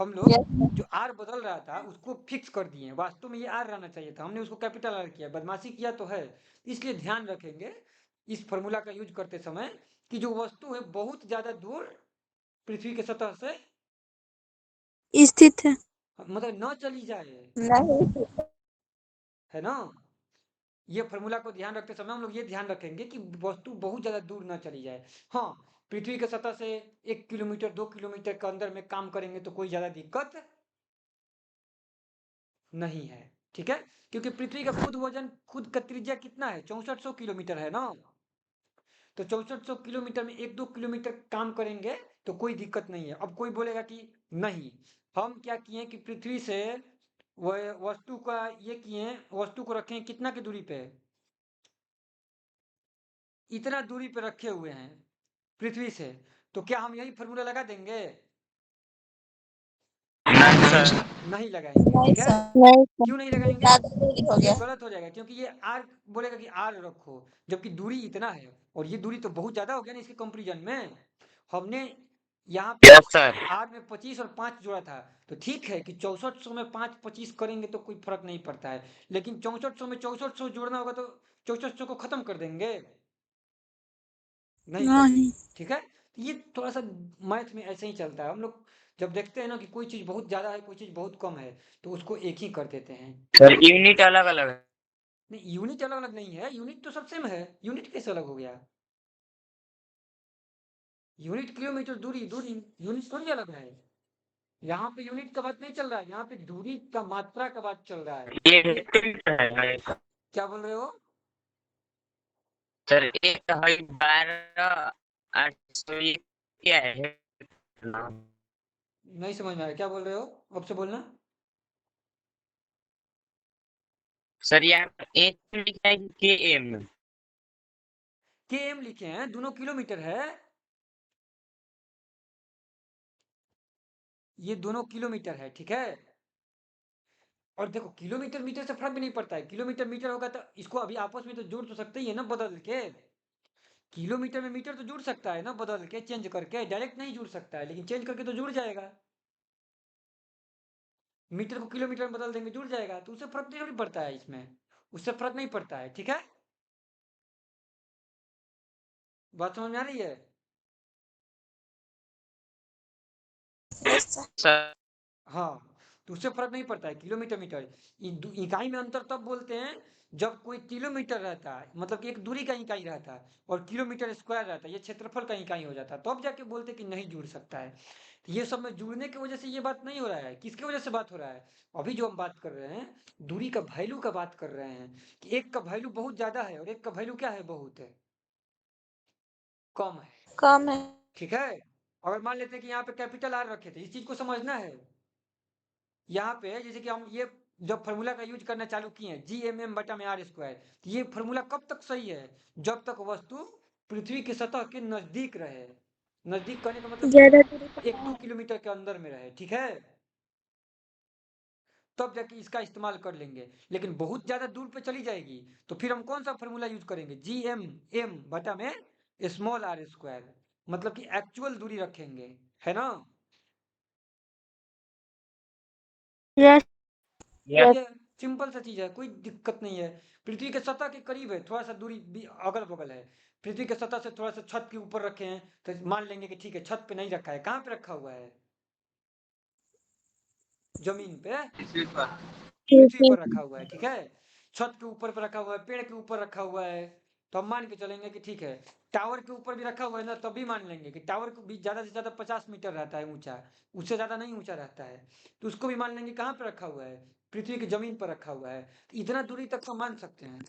हम लोग यस सर। जो आर बदल रहा था उसको फिक्स कर दिए, वास्तव में ये आर रहना चाहिए था, हमने उसको कैपिटल आर किया, बदमाशी किया तो है। इसलिए ध्यान रखेंगे इस फॉर्मूला का यूज करते समय कि जो वस्तु है बहुत ज्यादा दूर पृथ्वी के सतह से स्थित है। मतलब न चली जाए, नहीं। है ना। ये फॉर्मूला को ध्यान रखते समय हम लोग ये ध्यान रखेंगे कि वस्तु बहुत ज्यादा दूर न चली जाए। हाँ, पृथ्वी के सतह से 1 किलोमीटर 2 किलोमीटर के अंदर में काम करेंगे तो कोई ज्यादा दिक्कत नहीं है। ठीक है, क्योंकि पृथ्वी का खुद वजन, खुद का त्रिज्या कितना है, 6400 किलोमीटर है ना। तो 6400 किलोमीटर में 1-2 किलोमीटर काम करेंगे तो कोई दिक्कत नहीं है। अब कोई बोलेगा कि नहीं, हम क्या किए कि पृथ्वी से वह वस्तु का ये किए, वस्तु को रखें कितना की दूरी पे, इतना दूरी पे रखे हुए हैं पृथ्वी से, तो क्या हम यही फॉर्मूला लगा देंगे, नहीं सर। नहीं लगाएंगे। नहीं ठीक है, सर। नहीं सर। क्यों नहीं लगाएंगे, ज्यादा दूरी हो ये गया। गलत हो जाएगा, क्योंकि ये आर बोलेगा कि आर रखो, जबकि दूरी इतना है और ये दूरी तो बहुत ज्यादा हो गया ना इसके कंपेरिजन में। हमने यहाँ पे यस सर। आर में 25 और 5 जोड़ा था, तो ठीक है कि 6400 में 5 25 करेंगे तो कोई फर्क नहीं पड़ता है, लेकिन 6400 में 6400 जोड़ना होगा तो 6400 को खत्म कर देंगे, नहीं करेंगे। नहीं। ठीक है, ये थोड़ा सा मैथ में ऐसे ही चलता है। हम लोग जब देखते हैं ना कि कोई चीज बहुत ज्यादा है, कोई चीज बहुत कम है, तो उसको एक ही कर देते हैं। सर यूनिट अलग अलग है। नहीं, यूनिट अलग अलग नहीं है, यूनिट तो सब सेम है। यूनिट कैसे अलग हो गया? यूनिट किलोमीटर दूरी, दूरी यूनिट थोड़ी अलग है। यहाँ पे यूनिट का बात नहीं चल रहा है, यहाँ पे दूरी का मात्रा का बात चल रहा है। ये एक, है क्या बोल रहे हो? सर, एक है 12,800, ये क्या है? नहीं समझ में आया, क्या बोल रहे हो? अब से बोलना। सर यहाँ पर एक लिखा है के एम। के एम लिखे हैं, दोनों किलोमीटर है। ये दोनों किलोमीटर है, ठीक है। और देखो, किलोमीटर मीटर से फर्क भी नहीं पड़ता है। किलोमीटर मीटर होगा तो इसको अभी आपस में तो जोड़ तो सकते ही है ना, बदल के। किलोमीटर में मीटर तो जुड़ सकता है ना, बदल के, चेंज करके। डायरेक्ट नहीं जुड़ सकता है, लेकिन चेंज करके तो जुड़ जाएगा। मीटर को किलोमीटर में बदल देंगे, जुड़ जाएगा, तो उससे फर्क नहीं पड़ता है इसमें। उससे फर्क नहीं पड़ता है, ठीक है। बात समझ में आ रही है? Yes sir. सर हाँ, तो उससे फर्क नहीं पड़ता है किलोमीटर मीटर। इकाई में अंतर तब बोलते हैं जब कोई किलोमीटर रहता है, मतलब कि एक दूरी का इकाई रहता है, और किलोमीटर स्क्वायर रहता है, ये क्षेत्रफल का इकाई हो जाता है, तब जाके बोलते हैं कि नहीं जुड़ सकता है। तो ये सब में जुड़ने की वजह से ये बात नहीं हो रहा है। किसकी वजह से बात हो रहा है? अभी जो हम बात कर रहे हैं, दूरी का वैल्यू का बात कर रहे हैं, कि एक का वैल्यू बहुत ज्यादा है और एक का वैल्यू क्या है, बहुत है, कम है, कम है। ठीक है। अगर मान लेते हैं कि यहाँ पे कैपिटल आर रखे थे, इस चीज को समझना है। यहाँ पे जैसे कि हम ये जब फॉर्मूला का यूज करना चालू किए हैं, जी एम एम बटा में आर स्क्वायर, तो ये फॉर्मूला कब तक सही है? जब तक वस्तु पृथ्वी की सतह के नजदीक रहे। नजदीक करने का मतलब कि ज्यादा दूरी पर 1-2 किलोमीटर के अंदर में रहे, ठीक है। तब जाके इसका इस्तेमाल कर लेंगे। लेकिन बहुत ज्यादा दूर पे चली जाएगी तो फिर हम कौन सा फॉर्मूला यूज करेंगे? जी एम एम बटा में स्मॉल आर स्क्वायर, मतलब कि एक्चुअल दूरी रखेंगे, है ना। यस। यस। ये सिंपल सा चीज है, कोई दिक्कत नहीं है। पृथ्वी के सतह के करीब है, थोड़ा सा दूरी भी अगल बगल है। पृथ्वी के सतह से थोड़ा सा छत के ऊपर रखे हैं, तो मान लेंगे कि ठीक है, छत पे नहीं रखा है। कहाँ पे रखा हुआ है? जमीन पे, पृथ्वी पर रखा हुआ है, ठीक है। छत के ऊपर पे रखा हुआ है, पेड़ के ऊपर रखा हुआ है, तो हम मान के चलेंगे कि ठीक है। टावर के ऊपर भी रखा हुआ है ना, तब भी मान लेंगे कि टावर को भी ज्यादा से ज्यादा 50 मीटर रहता है ऊंचा, उससे ज्यादा नहीं ऊंचा रहता है। तो उसको भी मान लेंगे कहाँ पे रखा हुआ है? पृथ्वी की जमीन पर रखा हुआ है। तो इतना दूरी तक का मान सकते हैं,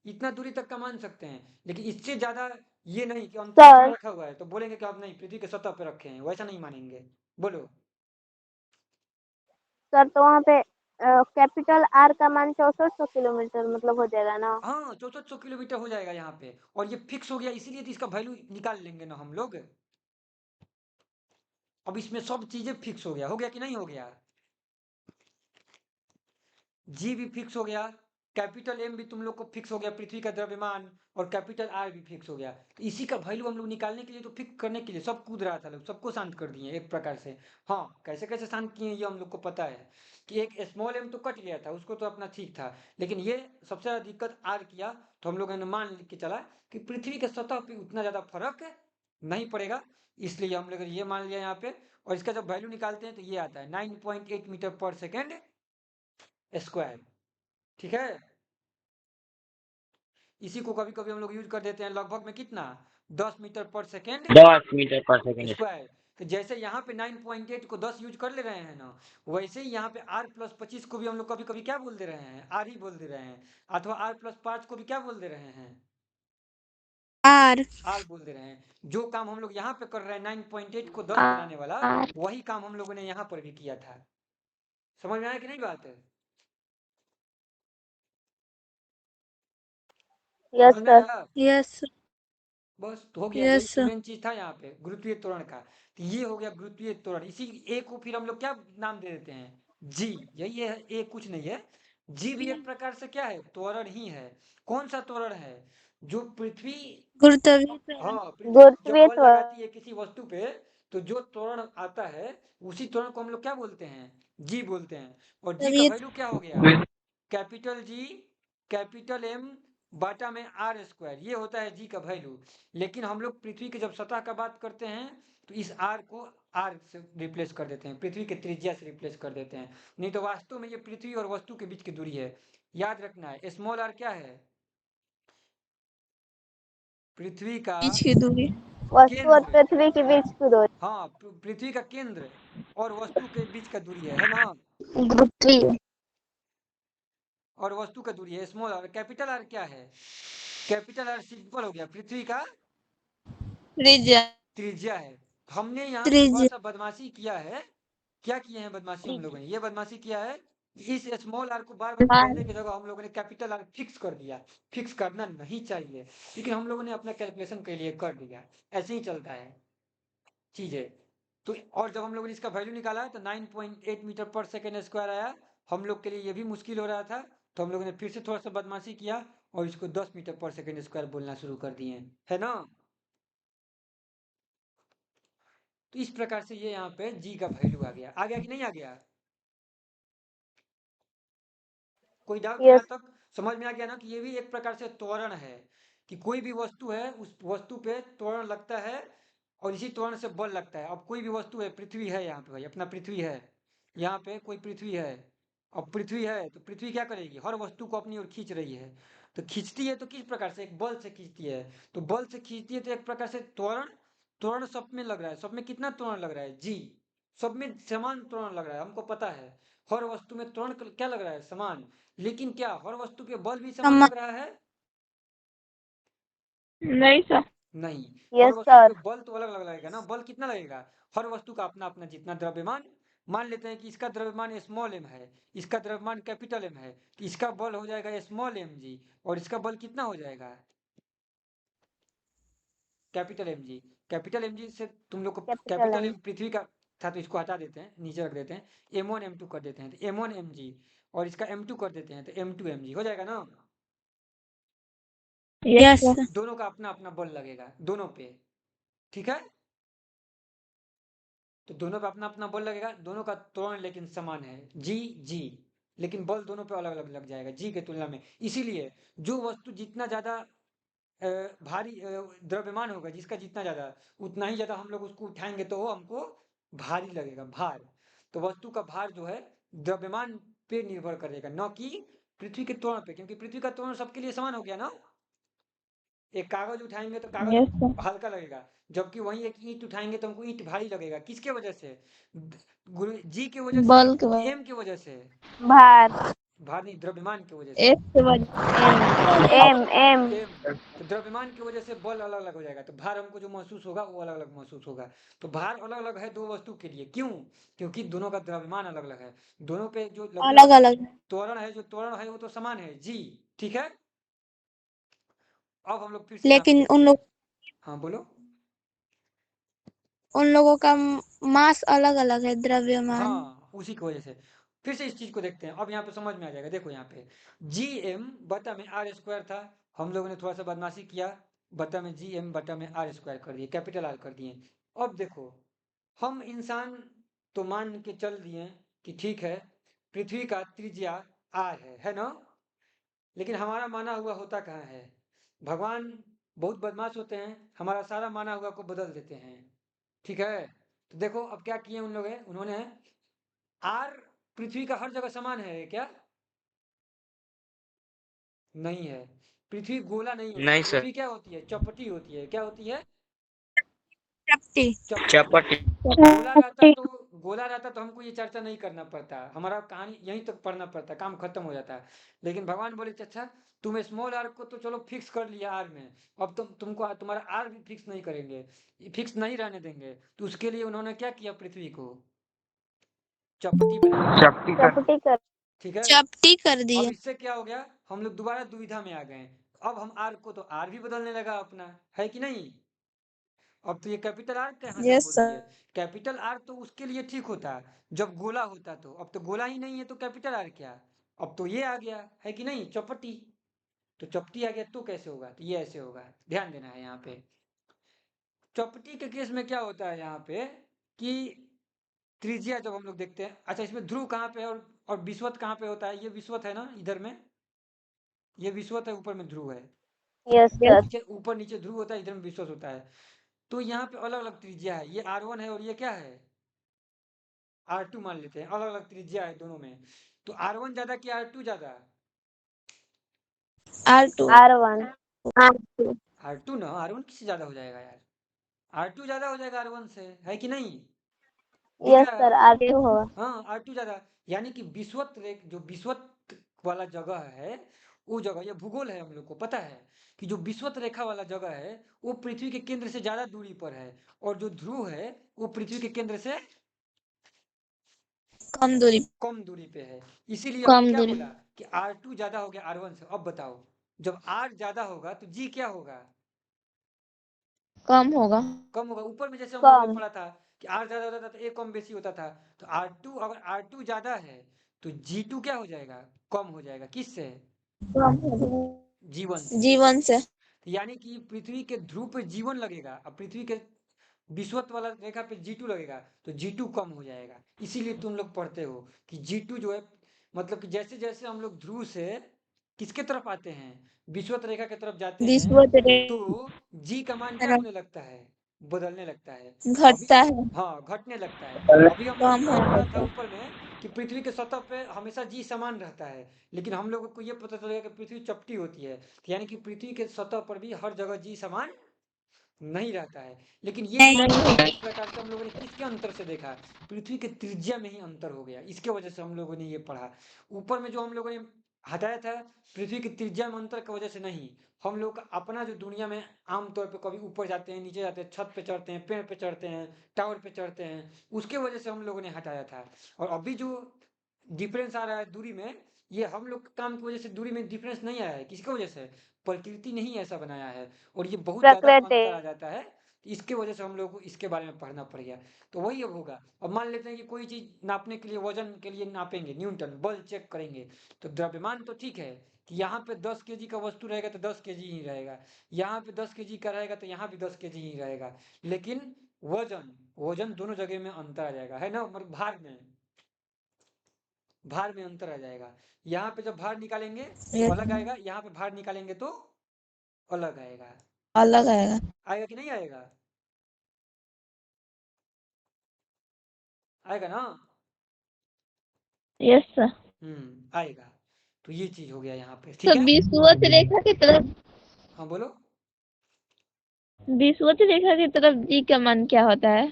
इतना दूरी तक का मान सकते हैं। लेकिन इससे ज्यादा ये नहीं कि अंतरिक्ष में सर रखा हुआ है तो बोलेंगे कि आप नहीं, पृथ्वी के सतह पे रखे हैं, वैसा नहीं मानेंगे। बोलो। सर तो वहाँ पे कैपिटल आर का मान 6400 किलोमीटर मतलब हो जाएगा ना। हाँ, 6400 किलोमीटर हो जाएगा यहाँ पे। और ये फिक्स हो गया, इसीलिए तो इसका वैल्यू निकाल लेंगे ना हम लोग। अब इसमें सब चीजें फिक्स हो गया कि नहीं हो गया? जी भी फिक्स हो गया, कैपिटल एम भी तुम लोग को फिक्स हो गया, पृथ्वी का द्रव्यमान, और कैपिटल आर भी फिक्स हो गया। तो इसी का वैल्यू हम लोग निकालने के लिए, तो फिक्स करने के लिए सब कूद रहा था, लोग सबको शांत कर दिए एक प्रकार से। हाँ, कैसे कैसे शांत किए ये हम लोग को पता है, कि एक स्मॉल एम तो कट गया था, उसको तो अपना ठीक था। लेकिन ये सबसे ज्यादा दिक्कत आर किया, तो हम लोगों ने मान के चला कि पृथ्वी के सतह पे उतना ज्यादा फर्क नहीं पड़ेगा, इसलिए हम लोग ने ये मान लिया यहाँ पे। और इसका जब वैल्यू निकालते हैं तो ये आता है 9.8 मीटर पर सेकेंड स्क्वायर, ठीक है। इसी को कभी कभी हम लोग यूज कर देते हैं लगभग में, कितना? 10 मीटर पर सेकेंड 10 मीटर पर सेकेंड। स्क्वायर। तो जैसे यहाँ पे 9.8 को 10 यूज कर ले रहे हैं ना, वैसे ही यहाँ पे r+25 को भी हम लोग कभी कभी क्या बोल दे रहे हैं? आर ही बोल दे रहे हैं। अथवा r+5 को भी क्या बोल दे रहे हैं? आर। आर बोल दे रहे हैं। जो काम हम लोग यहाँ पे कर रहे हैं 9.8 को 10 बनाने वाला, आर। वही काम हम लोगों ने यहाँ पर भी किया था। समझ में आया कि नहीं बात है? यस समझ में सर। आया? यस। बस तो हो गया, यस यही तो सर। मेन चीज था यहाँ पे, गुरुत्वीय त्वरण का। तो ये हो गया गुरुत्वीय त्वरण। इसी ए को फिर हम लोग क्या नाम दे देते हैं? जी। यही है, ए कुछ नहीं है। जी भी एक प्रकार से क्या है? त्वरण ही है। कौन सा त्वरण है? जो पृथ्वी, गुरुत्वीय हाँ, पृथ्वी जब गुरुत्वीय बल लगाती है किसी वस्तु पे, तो जो त्वरण आता है, उसी त्वरण को हम लोग क्या बोलते हैं? जी बोलते हैं। और जी का वैल्यू क्या हो गया? कैपिटल जी, कैपिटल एम, बाटा में आर स्क्वायर, ये होता है जी का वैल्यू। लेकिन हम लोग पृथ्वी की जब सतह का बात करते हैं तो इस आर को आर से रिप्लेस कर देते हैं, पृथ्वी के त्रिज्या से रिप्लेस कर देते हैं। नहीं तो वास्तव में ये पृथ्वी और वस्तु के बीच की दूरी है, याद रखना है। स्मॉल आर क्या है? पृथ्वी का बीच की दूरी। वस्तु और केंद्र। पृथ्वी के बीच की दूरी। हाँ, पृथ्वी का केंद्र और वस्तु के बीच का दूरी है ना? गुरुत्वीय। और वस्तु का दूरी है स्मॉल आर। कैपिटल आर क्या है? कैपिटल आर सिंपल हो गया, पृथ्वी का त्रिज्या। त्रिज्या है। हमने यहाँ पे थोड़ा त्रिज्या। सा बदमाशी किया है। क्या किए हैं बदमाशी हम लोगों ने? ये बदमाशी किया है कि इस स्मॉल आर को बार बार बोलने की जगह हम लोगों ने कैपिटल आर फिक्स कर दिया। फिक्स करना नहीं चाहिए, लेकिन हम लोगों ने अपना कैलकुलेशन के लिए कर दिया। ऐसे ही चलता है चीजें। तो और जब हम लोगों ने इसका वैल्यू निकाला तो 9.8 मीटर पर सेकेंड स्क्वायर आया। हम लोग के लिए ये भी मुश्किल हो रहा था, तो हम लोगों ने फिर से थोड़ा सा बदमाशी किया और इसको 10 मीटर पर सेकेंड स्क्वायर बोलना शुरू कर दिए, है ना? तो इस प्रकार से ये यहाँ पे जी का वैल्यू आ गया कि नहीं आ गया? कोई डाउट यहाँ यस। तक समझ में आ गया ना कि ये भी एक प्रकार से त्वरण है, कि कोई भी वस्तु है उस वस्तु पे त्वरण लगता है और इसी त्वरण से बल लगता है। अब कोई भी वस्तु है, पृथ्वी है यहाँ पे, भाई अपना पृथ्वी है, यहाँ पे कोई पृथ्वी है। अब पृथ्वी है तो पृथ्वी क्या करेगी? हर वस्तु को अपनी ओर खींच रही है। तो खींचती है तो किस प्रकार से? एक बल से खींचती है। तो बल से खींचती है तो एक प्रकार से त्वरण। त्वरण सब में लग रहा है। सब में कितना त्वरण लग रहा है? जी। सब में समान त्वरण लग रहा है, हमको पता है। हर वस्तु में त्वरण क्या लग रहा है? समान। लेकिन क्या हर वस्तु पे बल भी समान समान। लग रहा है? नहीं सर। नहीं। हर यस वस्तु पे सर। बल तो अलग अलग लगेगा ना। बल कितना लगेगा? हर वस्तु का अपना अपना जितना द्रव्यमान। मान लेते हैं कि इसका द्रव्यमान स्मॉल एम है, इसका द्रव्यमान कैपिटल एम है, तो इसका बल हो जाएगा स्मॉल एम जी, और इसका बल कितना हो जाएगा? Capital M G. Capital M G से तुम लोग को कैपिटल कैपिटल एम। एम पृथ्वी का था, तो इसको हटा देते हैं, नीचे रख देते हैं। M1 M2 कर देते हैं, तो M1 mg, और इसका M2 कर देते हैं तो M2 mg हो जाएगा ना? यस। दोनों का अपना अपना बल लगेगा दोनों पे, ठीक है? तो दोनों पे अपना अपना बल लगेगा, दोनों का त्वरण लेकिन समान है, जी जी। लेकिन बल दोनों पे अलग अलग लग जाएगा जी के तुलना में। इसीलिए जो वस्तु जितना ज्यादा भारी द्रव्यमान होगा, जिसका जितना ज्यादा, उतना ही ज्यादा हम लोग उसको उठाएंगे तो वो हमको भारी लगेगा, भार। तो वस्तु का भार जो है द्रव्यमान पे निर्भर करेगा, न कि पृथ्वी के त्वरण पे, क्योंकि पृथ्वी का त्वरण सबके लिए समान हो गया ना। एक कागज उठाएंगे तो कागज यस सर। हल्का लगेगा, जबकि वहीं एक ईंट उठाएंगे तो हमको ईंट भारी लगेगा। किसके वजह से? गुरु जी की वजह से बल के कि बाद। एम की वजह से? भार। भार नहीं, द्रव्यमान की वजह से। एस के बाद। M M. एम। तो द्रव्यमान की वजह से बल अलग अलग हो जाएगा, तो भार हमको जो महसूस होगा वो अलग अलग महसूस होगा। तो भार अलग अलग है दो वस्तु के लिए, क्यों? क्योंकि दोनों का द्रव्यमान अलग अलग है। दोनों पे जो लगने अलग वाला अलग। त्वरण है, जो त्वरण है वो तो समान है जी, ठीक है? अब हम लोग फिर से यहाँ पे लेकिन देखते हैं। हाँ बोलो। उन लोगों का मास अलग अलग है, द्रव्यमान। हाँ, उसी की वजह से। फिर से इस चीज को देखते हैं, अब यहाँ पे समझ में आ जाएगा। देखो यहाँ पे जी एम बटा में आर स्क्वायर था, हम लोगों ने थोड़ा सा बदमाशी किया, बटा में जी एम बटा में आर स्क्वायर कर दिए, कैपिटल आर कर दिए। अब देखो, हम इंसान तो मान के चल दिए कि ठीक है, पृथ्वी का त्रिज्या आर है ना? लेकिन हमारा माना हुआ होता कहाँ है? भगवान बहुत बदमाश होते हैं, हमारा सारा माना हुआ को बदल देते हैं, ठीक है? तो देखो अब क्या किए उन लोग, उन्होंने आर पृथ्वी का हर जगह समान है क्या? नहीं है। पृथ्वी गोला नहीं होती है, नहीं सर। पृथ्वी क्या होती है? चपटी होती है। क्या होती है? चपटी। चपटी। चपटी। अब गोला रहता तो हमको ये चर्चा नहीं करना पड़ता, हमारा कहानी यहीं तक पढ़ना पड़ता, काम खत्म हो जाता। लेकिन भगवान बोले अच्छा, तुम स्मॉल आर को तो चलो फिक्स कर लिया आर में, अब तुमको तुम्हारा आर भी फिक्स नहीं करेंगे, फिक्स नहीं रहने देंगे। तो उसके लिए उन्होंने क्या किया? पृथ्वी को चपटी बना दिया, चपटी कर चपटी कर। ठीक है? चपटी कर अब दिए। इससे क्या हो गया? हम लोग दोबारा दुविधा में आ गए। अब हम आर को तो आर भी बदलने लगा अपना, है कि नहीं? अब तो ये कैपिटल आर कहाँ से यस बोल सर। दिए? कैपिटल आर तो उसके लिए ठीक होता जब गोला होता, तो अब तो गोला ही नहीं है तो कैपिटल आर क्या? अब तो ये आ गया, है कि नहीं? चपटी। तो चपटी आ गया तो कैसे होगा? तो ये ऐसे होगा, ध्यान देना है यहाँ पे। चपटी के केस में क्या होता है यहाँ पे कि त्रिज्या जब हम लोग देखते हैं, अच्छा इसमें ध्रुव कहाँ पे है और विश्वत कहाँ पे होता है? ये विश्वत है ना इधर में, ये विषुवत है, ऊपर में ध्रुव है। Yes sir. नीचे ऊपर नीचे ध्रुव होता है, इधर में विषुवत होता है। तो यहाँ पे अलग अलग त्रिज्या है, ये R1 है और ये क्या है R2 मान लेते हैं, अलग अलग त्रिज्या है दोनों में। तो R1 ज्यादा कि R2 ज्यादा? R2। R1। R2। R2 ना, R1 किससे ज्यादा हो जाएगा यार? R2 ज्यादा हो जाएगा R1 से, है कि नहीं? दिख यस रहा सर, है? R2 होगा। हाँ, R2 ज्यादा। यानी कि विषुवत रेख, जो विषुवत वाला जगह है, वो जगह, ये भूगोल है, हम लोग को पता है कि जो विषुवत रेखा वाला जगह है वो पृथ्वी के केंद्र से ज्यादा दूरी पर है, और जो ध्रुव है वो पृथ्वी के केंद्र से कम दूरी। कम दूरी पे है। इसीलिए हमने कम क्या दूरी। बोला कि R2 ज्यादा हो गया R1 से। अब बताओ, जब R ज्यादा होगा तो G क्या होगा? कम होगा। कम होगा। ऊपर में जैसे हम लोगों ने कम। पढ़ा था कि R ज्यादा होता था तो A कम बेसी होता था। तो R2, अगर R2 ज्यादा है तो G2 क्या हो जाएगा? कम हो जाएगा। किससे? कम होगा। जीवन से। जीवन से। यानी कि पृथ्वी के ध्रुव पे जीवन लगेगा, अब पृथ्वी के विषुवत वाला रेखा पे G2 लगेगा तो G2 कम हो जाएगा। इसीलिए तुम लोग पढ़ते हो कि G2 जो है, मतलब कि जैसे जैसे हम लोग ध्रुव से किसके तरफ आते हैं, विषुवत रेखा की तरफ जाते हैं, विषुवत तो रेखा G का मान क्या होने लगता है? बदलने लगता है। अभी घटता है। हाँ, घटने लगता है। अभी हम लोगों कम ने क्या होने पढ़ा था लगता है। ऊपर में कि पृथ्वी के सतह पे हमेशा G समान रहता है, लेकिन हम लोगों को ये पता चलेगा कि पृथ्वी चपटी होती है। यानी कि पृथ्वी के सतह पर भी हर जगह G समान नहीं रहता है। लेकिन ये जो नहीं। अंतर है, इस प्रकार से हम लोगों ने किसके अंतर से देखा? पृथ्वी के त्रिज्या में ही अंतर हो गया, इसके वजह से हम लोगों ने ये पढ़ा। ऊपर में जो हम लोगों ने हटाया था, पृथ्वी की त्रिज्या में अंतर की वजह से नहीं, हम लोग का अपना जो दुनिया में आमतौर पे कभी ऊपर जाते हैं, नीचे जाते हैं, छत पे चढ़ते हैं, पेड़ पे चढ़ते हैं, टावर पे चढ़ते हैं, उसके वजह से हम लोगों ने हटाया था। और अभी जो डिफरेंस आ रहा है दूरी में, ये हम लोग के काम की वजह से दूरी में डिफरेंस नहीं आया है। किसकी वजह से? प्रकृति ने ही ऐसा बनाया है, और ये बहुत ज्यादा प्रकृति। अंतर आ जाता है। इसके वजह से हम लोग को इसके बारे में पढ़ना पड़ गया। तो वही अब होगा। अब मान लेते हैं कि कोई चीज नापने के लिए, वजन के लिए नापेंगे, न्यूटन बल चेक करेंगे, तो द्रव्यमान तो ठीक है कि यहाँ पे 10 केजी का वस्तु रहेगा तो 10 केजी ही रहेगा, यहाँ पे 10 केजी का रहेगा तो यहाँ भी 10 केजी ही रहेगा। लेकिन वजन, वजन दोनों जगह में अंतर आ जाएगा, है ना? मतलब भार में अंतर आ जाएगा। यहाँ पे जब भार निकालेंगे तो अलग आएगा, यहाँ पे भार निकालेंगे तो अलग आएगा। अलग आएगा। आएगा कि नहीं आएगा? आएगा ना? Yes sir. आएगा। तो ये चीज हो गया यहाँ पे, तो ठीक है? विषुवत रेखा की तरफ, हाँ बोलो। विषुवत रेखा की तरफ जी का मान क्या होता है?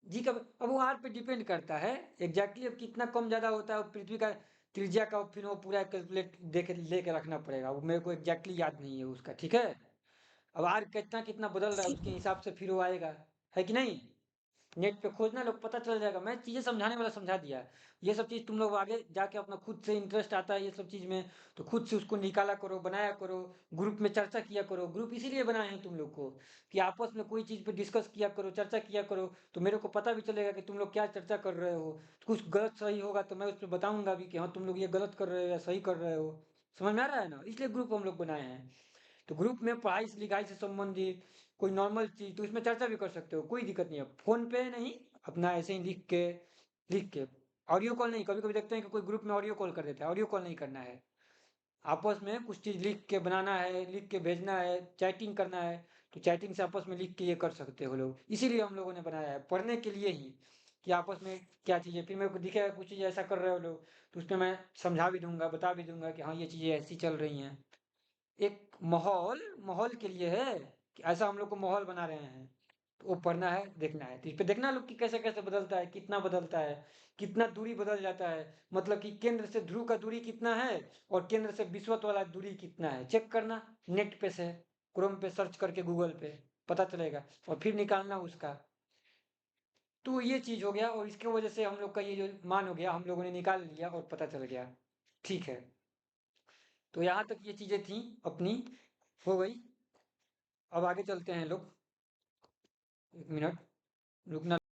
जी का अब वो आर पे डिपेंड करता है एग्जैक्टली। अब कितना कम ज्यादा होता है, वो पृथ्वी का त्रिज्या का फिर वो पूरा कैलकुलेट देके लेके रखना पड़ेगा, वो मेरे को एग्जैक्टली याद नहीं है उसका, ठीक है? अब आर कितना कितना बदल रहा है उसके हिसाब से फिर वो आएगा, है कि नहीं? नेट पे खोजना, लोग पता चल जाएगा। मैं चीज़ें समझाने वाला समझा दिया। ये सब चीज़ तुम लोग आगे जाके अपना खुद से इंटरेस्ट आता है ये सब चीज़ में, तो खुद से उसको निकाला करो, बनाया करो, ग्रुप में चर्चा किया करो। ग्रुप इसीलिए बनाए हैं तुम लोग को कि आपस में कोई चीज़ पे डिस्कस किया करो, चर्चा किया करो, तो मेरे को पता भी चलेगा कि तुम लोग क्या चर्चा कर रहे हो। कुछ गलत सही होगा तो मैं उस पर बताऊंगा भी कि हाँ तुम लोग ये गलत कर रहे हो या सही कर रहे हो। समझ में आ रहा है ना? इसलिए ग्रुप हम लोग बनाए हैं। तो ग्रुप में पढ़ाई से लिखाई से संबंधित कोई नॉर्मल चीज तो इसमें चर्चा भी कर सकते हो, कोई दिक्कत नहीं है। फोन पे नहीं, अपना ऐसे ही लिख के ऑडियो कॉल नहीं। कभी कभी देखते हैं कि कोई ग्रुप में ऑडियो कॉल कर देता है, ऑडियो कॉल नहीं करना है। आपस में कुछ चीज लिख के बनाना है, लिख के भेजना है, चैटिंग करना है, तो चैटिंग से आपस में लिख के ये कर सकते हो लोग। इसीलिए हम लोगों ने बनाया है, पढ़ने के लिए ही, कि आपस में क्या चीज़ें, फिर मेरे को दिखेगा कुछ चीज़ ऐसा कर रहे हो लोग, तो उसमें मैं समझा भी दूंगा, बता भी दूंगा कि हाँ ये चीज़ें ऐसी चल रही हैं। एक माहौल, माहौल के लिए है कि ऐसा हम लोग को माहौल बना रहे हैं, तो वो पढ़ना है, देखना है। तो इस पे देखना लोग कि कैसे कैसे बदलता है, कितना बदलता है, कितना दूरी बदल जाता है। मतलब कि केंद्र से ध्रुव का दूरी कितना है और केंद्र से विषुवत वाला दूरी कितना है, चेक करना। नेट पे से, क्रोम पे सर्च करके, गूगल पे पता चलेगा, और फिर निकालना उसका। तो ये चीज हो गया, और इसके वजह से हम लोग का ये जो मान हो गया, हम लोगों ने निकाल लिया और पता चल गया। ठीक है, तो यहाँ तक ये चीजें थी अपनी, हो गई। अब आगे चलते हैं लोग। एक मिनट रुकना।